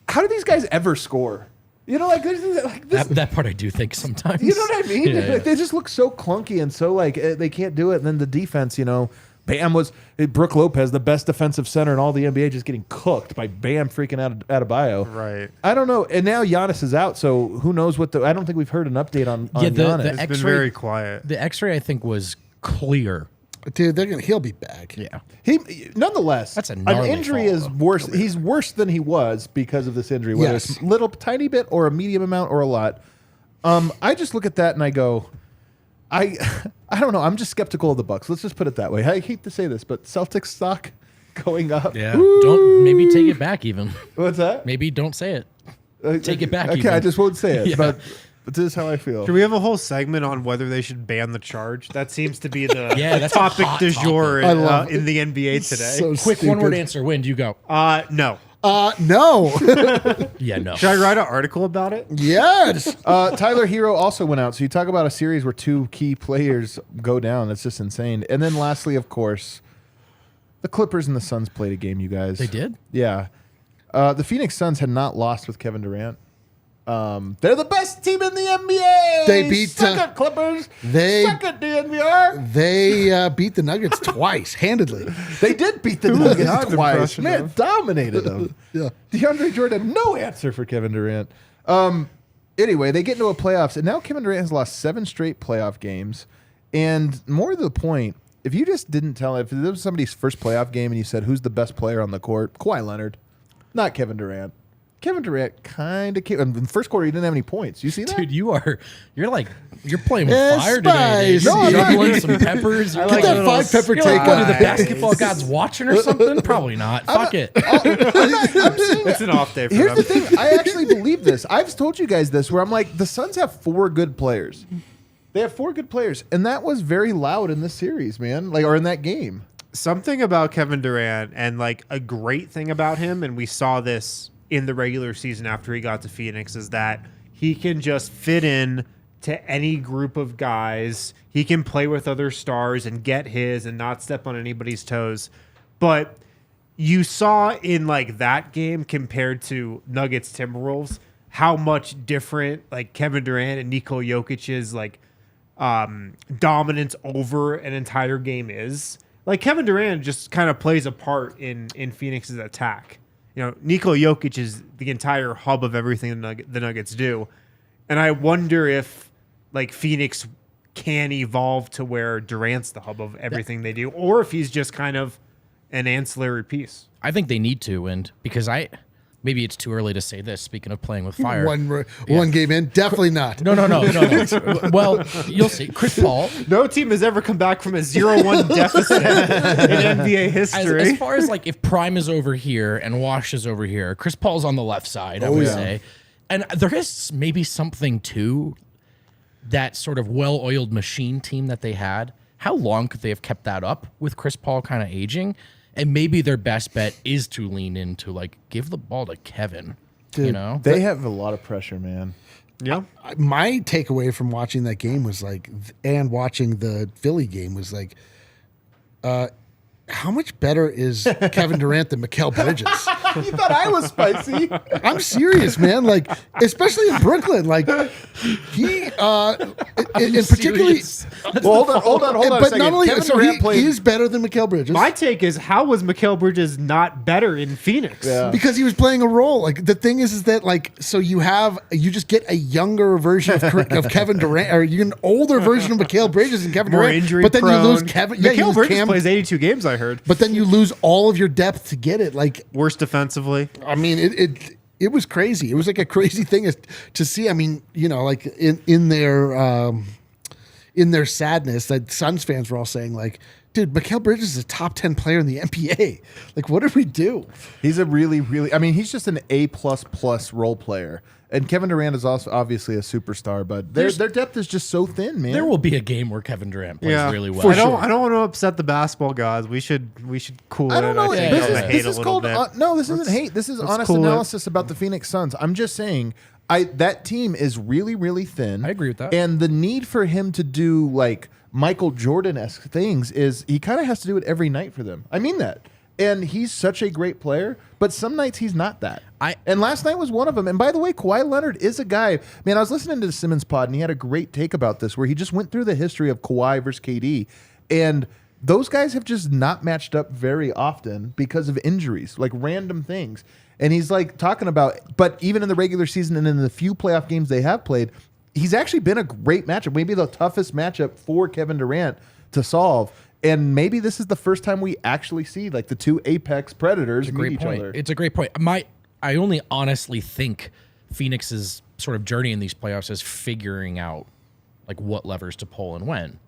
S1: "How do these guys ever score?" You know, like this.
S2: That part I do think sometimes.
S1: You know what I mean?
S2: Yeah, yeah.
S1: Like, they just look so clunky and so like they can't do it. And then the defense, you know, Bam was Brook Lopez, the best defensive center in all the NBA, just getting cooked by Bam freaking out of bio.
S3: Right.
S1: I don't know. And now Giannis is out, so who knows what I don't think we've heard an update on
S2: Yeah,
S1: Giannis.
S3: It's been
S2: X-ray-
S3: very quiet.
S2: The X-ray I think was clear.
S4: Dude, he'll be back.
S2: Yeah.
S1: He nonetheless,
S2: That's a
S1: an
S2: gnarly
S1: injury
S2: fall,
S1: is
S2: though.
S1: worse. He's worse than he was because of this injury, whether
S4: Yes.
S1: it's a little tiny bit or a medium amount or a lot. I just look at that and I go, I don't know. I'm just skeptical of the Bucks. Let's just put it that way. I hate to say this, but Celtics stock going up.
S2: Yeah. Don't maybe take it back even.
S1: What's that?
S2: Maybe don't say it. Take it back
S1: Okay,
S2: even.
S1: I just won't say it,
S2: Yeah.
S1: but this is how I feel.
S3: Do we have a whole segment on whether they should ban the charge? That seems to be the
S2: Yeah, that's a
S3: topic
S2: hot
S3: du jour
S4: topic. I love
S3: in the NBA today.
S4: So
S2: Quick
S4: stupid.
S2: one-word answer. When do you go?
S3: No.
S4: No.
S2: Yeah, no.
S3: Should I write an article about it?
S4: Yes.
S1: Tyler Hero also went out. So you talk about a series where two key players go down. That's just insane. And then lastly, of course, the Clippers and the Suns played a game, you guys.
S2: They did?
S1: Yeah. The Phoenix Suns had not lost with Kevin Durant. They're the best team in the NBA.
S4: They beat,
S1: Suck it, Clippers.
S4: they-
S1: Suck it, DNVR.
S4: They beat the Nuggets twice, handedly.
S1: They did beat the
S3: not
S1: Nuggets twice.
S3: impressive
S1: Man,
S3: enough.
S1: dominated them.
S4: Yeah.
S1: DeAndre Jordan, no answer for Kevin Durant. Anyway, they get into a playoffs, and now Kevin Durant has lost 7 straight playoff games. And more to the point, if you just didn't tell, if this was somebody's first playoff game and you said, who's the best player on the court? Kawhi Leonard, not Kevin Durant. Kevin Durant kind of came. In the first quarter, he didn't have any points. You see that?
S2: Dude, you're playing with
S4: It's
S2: fire today.
S4: spicy.
S2: Dude.
S1: No, I'm not.
S2: Juggling some peppers. You're
S3: like
S4: Get that
S3: little
S4: 5 pepper
S2: you're
S4: take
S2: like, what, are the
S4: on.
S2: basketball gods watching or something? Probably not. Fuck it.
S3: It's an off day for
S1: Here's
S3: them.
S1: the thing. I actually believe this. I've told you guys this, where I'm like, the Suns have 4 good players. They have 4 good players, and that was very loud in this series, man. Like, or in that game.
S3: Something about Kevin Durant and like a great thing about him, and we saw this in the regular season after he got to Phoenix, is that he can just fit in to any group of guys. He can play with other stars and get his and not step on anybody's toes. But you saw in like that game compared to Nuggets Timberwolves how much different like Kevin Durant and Nikola Jokic's like dominance over an entire game is. Like Kevin Durant just kind of plays a part in Phoenix's attack. You know, Nikola Jokic is the entire hub of everything the Nuggets do. And I wonder if like Phoenix can evolve to where Durant's the hub of everything they do, or if he's just kind of an ancillary piece.
S2: I think they need to, and because maybe it's too early to say this. Speaking of playing with fire,
S4: One game in, definitely not.
S2: No. Well, you'll see. Chris Paul.
S3: No team has ever come back from a 0-1 deficit in NBA history.
S2: As far as like if Prime is over here and Wash is over here, Chris Paul's on the left side, I would say. And there is maybe something to that sort of well-oiled machine team that they had. How long could they have kept that up with Chris Paul kind of aging? And maybe their best bet is to lean into, like, give the ball to Kevin.
S4: Dude,
S2: you know?
S1: They have a lot of pressure, man.
S3: Yeah.
S4: My takeaway from watching that game was like, and watching the Philly game was like, how much better is Kevin Durant than Mikal Bridges?
S1: You thought I was spicy.
S4: I'm serious, man. Like, especially in Brooklyn, like he, and particularly,
S1: Well, hold on a
S4: but
S1: second.
S4: not only
S1: Kevin
S4: so
S1: Durant
S4: he
S1: played.
S4: is better than Mikal Bridges.
S3: My take is, how was Mikal Bridges not better in Phoenix?
S1: Yeah.
S4: Because he was playing a role. Like the thing is that like so you just get a younger version of Kevin Durant, or you get an older version of Mikal Bridges and Kevin
S3: More
S4: Durant.
S3: injury
S4: but then
S3: prone.
S4: you lose Kevin. Yeah, you
S3: Mikal
S4: lose
S3: Bridges
S4: Cam,
S3: plays 82 games, I heard.
S4: but then you lose all of your depth to get it. Like
S3: Worst defensively.
S4: I mean, it was crazy. It was like a crazy thing to see. I mean, you know, like in their sadness, that Suns fans were all saying like, dude, Mikal Bridges is a top 10 player in the NBA. Like, what did we do?
S1: He's a really, I mean, he's just an A++ role player. And Kevin Durant is also obviously a superstar, but their depth is just so thin, man.
S2: There will be a game where Kevin Durant plays really well.
S3: I don't want to upset the basketball gods. We should cool it.
S1: I don't know.
S3: I think,
S2: Yeah,
S3: on the
S2: yeah.
S3: hate
S1: This
S3: a
S1: is
S3: little
S1: called
S3: bit.
S1: no. This isn't hate. This is honest
S3: cool it.
S1: analysis about the Phoenix Suns. I'm just saying, that team is really thin.
S2: I agree with that.
S1: And the need for him to do like Michael Jordan-esque things is he kind of has to do it every night for them. I mean that. And he's such a great player, but some nights he's not that. And last night was one of them. And by the way, Kawhi Leonard is a guy. Man, I was listening to the Simmons pod, and he had a great take about this, where he just went through the history of Kawhi versus KD, and those guys have just not matched up very often because of injuries, like random things. And he's like talking about, but even in the regular season and in the few playoff games they have played, he's actually been a great matchup, maybe the toughest matchup for Kevin Durant to solve. And maybe this is the first time we actually see like the two apex predators meet each other.
S2: It's a great point. I only honestly think Phoenix's sort of journey in these playoffs is figuring out like what levers to pull and when.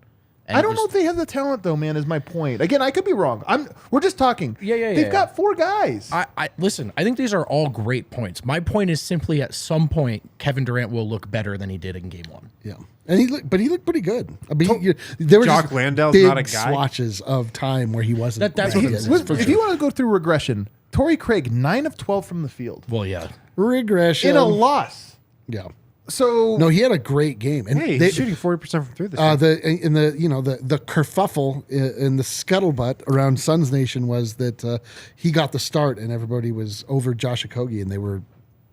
S2: And
S1: I don't know if they have the talent though, man, is my point. Again, I could be wrong. We're just talking. They've got four guys.
S2: Listen, I think these are all great points. My point is simply at some point Kevin Durant will look better than he did in game one.
S4: Yeah, and he looked pretty good. I mean, there were
S3: Jock
S4: just
S3: Landale's
S4: big
S3: not a guy.
S4: swatches of time where he wasn't.
S2: That's
S4: like
S2: what
S4: he
S2: I'm
S4: is.
S2: saying.
S4: For
S1: If
S4: sure.
S1: you want to go through regression, Torrey Craig, 9 of 12 from the field.
S2: Well, yeah.
S4: Regression
S1: In a loss.
S4: Yeah.
S1: So
S4: No, he had a great game, and
S3: Hey,
S4: they,
S3: he's shooting 40% from through this. year.
S4: the kerfuffle in the scuttlebutt around Suns Nation was that he got the start, and everybody was over Josh Okogie, and they were
S1: upset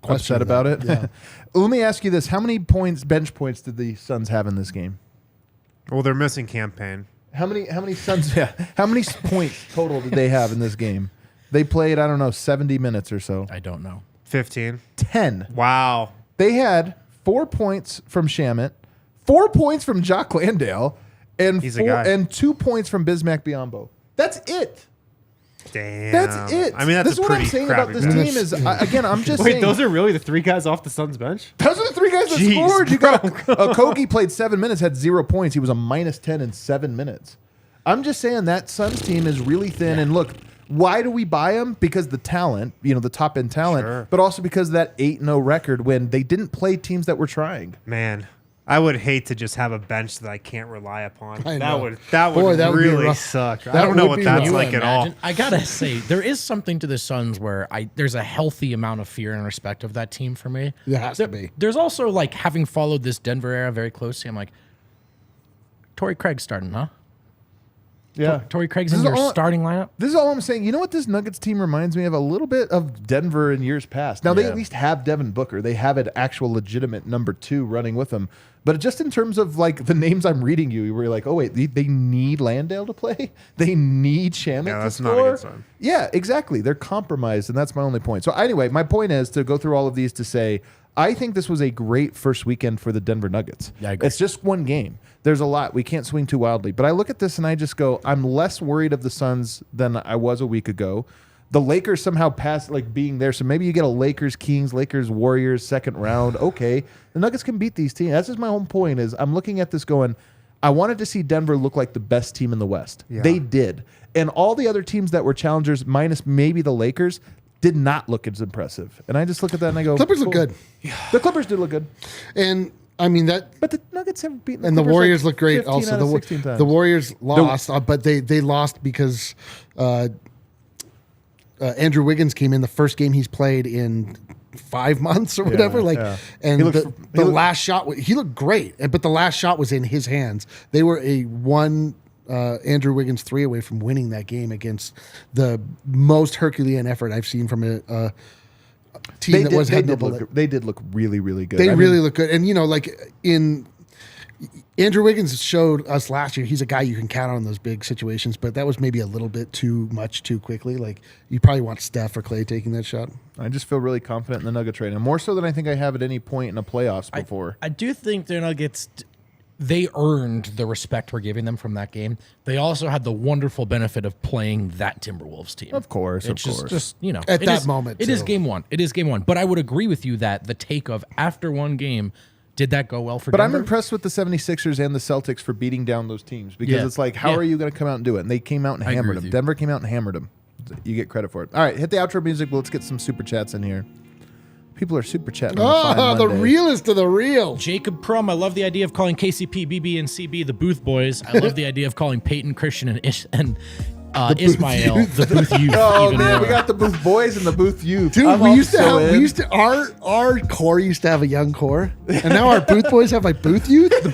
S4: questioning
S1: about
S4: that.
S1: it.
S4: Yeah.
S1: Let me ask you this. How many bench points did the Suns have in this game?
S3: Well, they're missing campaign.
S1: How many Suns how many points total did they have in this game? They played, I don't know, 70 minutes or so.
S2: I don't know.
S3: 15.
S1: 10.
S3: Wow.
S1: They had 4 points from Shamit, 4 points from Jock Landale, and
S3: He's a guy.
S1: 2 points from Bismack Biyombo. That's it.
S3: Damn.
S1: That's it.
S3: I mean, that's
S1: this is
S3: a
S1: what I'm
S3: pretty
S1: saying about
S3: crappy
S1: this
S3: bench.
S1: team is, again, I'm just
S3: Wait,
S1: saying.
S3: those are really the three guys off the Suns bench?
S1: Those are the three guys that
S3: Jeez,
S1: scored. You got Okogie played 7 minutes, had 0 points. He was a -10 in 7 minutes. I'm just saying that Suns team is really thin. And look, why do we buy them? Because the talent, the top end talent,
S3: Sure.
S1: but also because of that 8-0 record when they didn't play teams that were trying.
S3: Man, I would hate to just have a bench that I can't rely upon.
S4: I know.
S3: That would
S4: Boy, that would be
S3: really
S4: rough.
S3: suck.
S4: That
S3: I don't know
S4: would
S3: what
S4: be
S3: that's
S4: rough.
S3: like at all.
S2: I gotta say, there is something to the Suns where there's a healthy amount of fear and respect of that team for me.
S4: There has to be.
S2: There's also like having followed this Denver era very closely. I'm like, Torrey Craig's starting, huh?
S1: Yeah.
S2: Torrey Craig's
S1: This
S2: in
S1: is
S2: your
S1: all-
S2: starting lineup.
S1: This is all I'm saying. You know what this Nuggets team reminds me of? A little bit of Denver in years past. Now, they
S2: Yeah.
S1: at least have Devin Booker. They have an actual legitimate number 2 running with them. But just in terms of like the names I'm reading you, were like, oh, wait, they need Landale to play? They need Shamit
S3: Yeah,
S1: to
S3: that's
S1: score?
S3: not a good sign.
S1: Yeah, exactly. They're compromised, and that's my only point. So anyway, my point is to go through all of these to say, I think this was a great first weekend for the Denver Nuggets.
S2: Yeah, I agree.
S1: It's just one game. There's a lot. We can't swing too wildly. But I look at this and I just go, I'm less worried of the Suns than I was a week ago. The Lakers somehow passed like being there. So maybe you get a Lakers Kings, Lakers Warriors second round. Okay. The Nuggets can beat these teams. That's just my whole point is I'm looking at this going, I wanted to see Denver look like the best team in the West.
S3: Yeah.
S1: They did. And all the other teams that were challengers, minus maybe the Lakers, did not look as impressive. And I just look at that and I go,
S4: Clippers look good.
S1: The Clippers did look good.
S4: And I mean that.
S1: But the Nuggets have beaten
S4: And the
S1: Clippers
S4: Warriors
S1: like
S4: look great
S1: 15
S4: also.
S1: out of 16 times.
S4: The Warriors lost, but they lost because Andrew Wiggins came in the first game he's played in 5 months or whatever. And the last shot, he looked great, but the last shot was in his hands. They were a Andrew Wiggins 3 away from winning that game against the most Herculean effort I've seen from a team that was
S1: they did look really, really good.
S4: They really look good. And, Andrew Wiggins showed us last year, he's a guy you can count on in those big situations, but that was maybe a little bit too much too quickly. Like, you probably want Steph or Clay taking that shot.
S1: I just feel really confident in the Nuggets right now, more so than I think I have at any point in the playoffs before.
S2: I do think the Nuggets, they earned the respect we're giving them from that game. They also had the wonderful benefit of playing that Timberwolves team.
S1: Of course,
S2: It's just
S4: At that moment,
S2: It is
S4: too.
S2: game one. It is game one. But I would agree with you that the take of after one game, did that go well for
S1: But
S2: Denver?
S1: I'm impressed with the 76ers and the Celtics for beating down those teams because it's like, how are you going to come out and do it? And they came out and hammered them. Denver came out and hammered them. You get credit for it. All right, hit the outro music. Let's get some super chats in here. People are super chatting. On
S4: The realest of the real.
S2: Jacob Prum, I love the idea of calling KCP, BB, and CB the Booth Boys. I love the idea of calling Peyton, Christian, and Ismail the Booth Youth.
S1: Oh
S2: even
S1: man,
S2: more.
S1: we got the Booth Boys and the Booth Youth.
S4: Dude, our core used to have a young core, and now our Booth Boys have like Booth Youth. The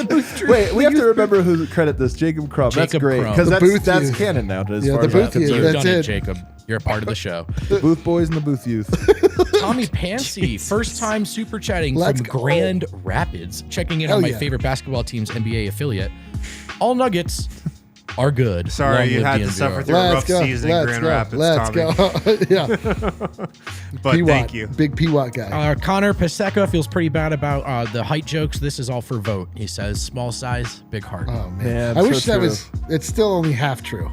S4: Booth
S1: Wait, we have to remember who to credit this. Jacob Crumb. That's
S2: Jacob
S1: great
S2: Crumb.
S1: because
S4: The Booth
S1: that's
S4: Youth.
S1: canon now. As
S4: Yeah,
S1: far
S4: the
S1: as
S4: Booth
S1: I'm
S4: Youth.
S1: concerned.
S2: You've
S4: That's
S2: done it,
S4: it.
S2: Jacob. You're a part of the show.
S1: The Booth Boys and the Booth Youth.
S2: Tommy Pansy, first time super chatting
S4: Let's
S2: from
S4: go.
S2: Grand Rapids, checking in
S4: Hell
S2: on my
S4: yeah.
S2: favorite basketball team's NBA affiliate. All Nuggets are good.
S3: Sorry,
S2: Long
S3: you
S2: live
S3: had to
S2: DNVR.
S3: suffer through a rough season in Grand Rapids, Tommy.
S4: Yeah,
S3: But thank you.
S4: Big P-Watt guy.
S2: Connor Paseka feels pretty bad about the height jokes. This is all for vote. He says, small size, big heart.
S4: Oh man,
S1: Man,
S4: I
S1: so
S4: wish that
S1: true.
S4: was. It's still only half true.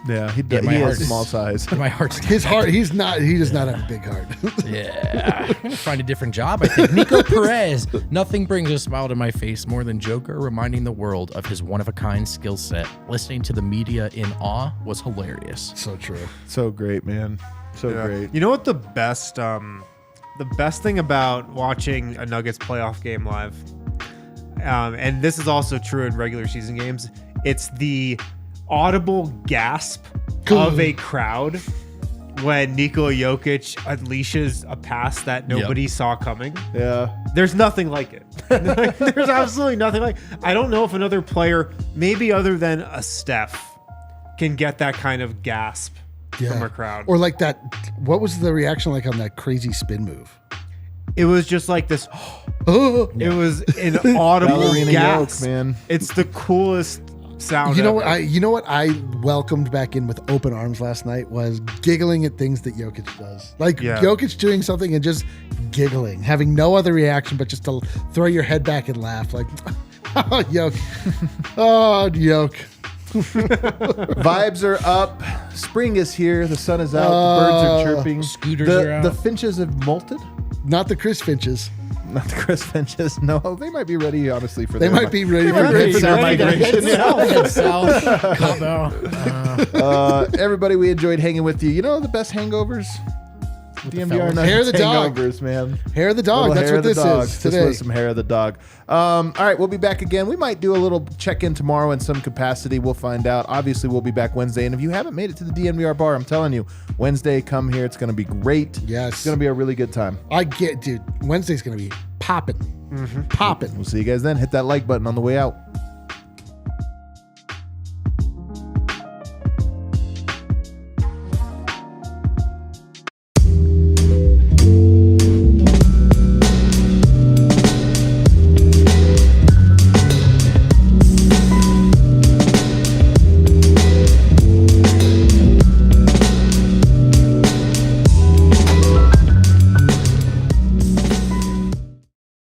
S1: Yeah, he
S2: my heart
S1: is
S2: is-
S1: small size.
S2: My heart's
S4: His heart. He does not have a big heart.
S2: Yeah, I'm gonna find a different job. I think Nico Perez. Nothing brings a smile to my face more than Joker reminding the world of his one-of-a-kind skill set. Listening to the media in awe was hilarious.
S4: So true.
S1: So great, man. So
S3: Yeah.
S1: great.
S3: You know what the best thing about watching a Nuggets playoff game live, and this is also true in regular season games, it's the audible gasp of a crowd when Nikola Jokic unleashes a pass that nobody saw coming.
S1: Yeah.
S3: There's nothing like it. There's absolutely nothing like it. I don't know if another player, maybe other than a Steph, can get that kind of gasp from a crowd.
S4: Or like that. What was the reaction like on that crazy spin move?
S3: It was just like this.
S4: Oh,
S3: It was an audible
S1: Ballerina
S3: gasp,
S1: yoke, man.
S3: It's the coolest sound.
S4: you know
S3: ever.
S4: what? You know what I welcomed back in with open arms last night was giggling at things that Jokic does. Like Jokic doing something and just giggling, having no other reaction but just to throw your head back and laugh. Like, oh, Joke. Oh, Joke.
S1: Vibes are up. Spring is here. The sun is out. The birds are chirping.
S2: Scooters are out.
S1: The finches have molted.
S4: Not the Chris Finches.
S1: Not the Chris finches. No, they might be ready, honestly, for
S4: They
S1: their
S4: might be ready
S1: they might be
S4: for
S1: ready for their migration.
S2: Head south, Cabo.
S1: Everybody, we enjoyed hanging with you. You know the best hangovers? DNVR Nuggets
S4: Hair of the dog.
S1: hangovers, man.
S4: Hair of the dog.
S1: Little
S4: That's
S1: hair
S4: what
S1: of the
S4: this
S1: dog.
S4: is
S1: This
S4: today.
S1: was some hair of the dog. All right, we'll be back again. We might do a little check-in tomorrow in some capacity. We'll find out. Obviously, we'll be back Wednesday. And if you haven't made it to the DNVR bar, I'm telling you, Wednesday, come here. It's going to be great.
S4: Yes.
S1: It's going to be a really good time.
S4: Dude, Wednesday's going to be popping. Popping.
S1: We'll see you guys then. Hit that like button on the way out.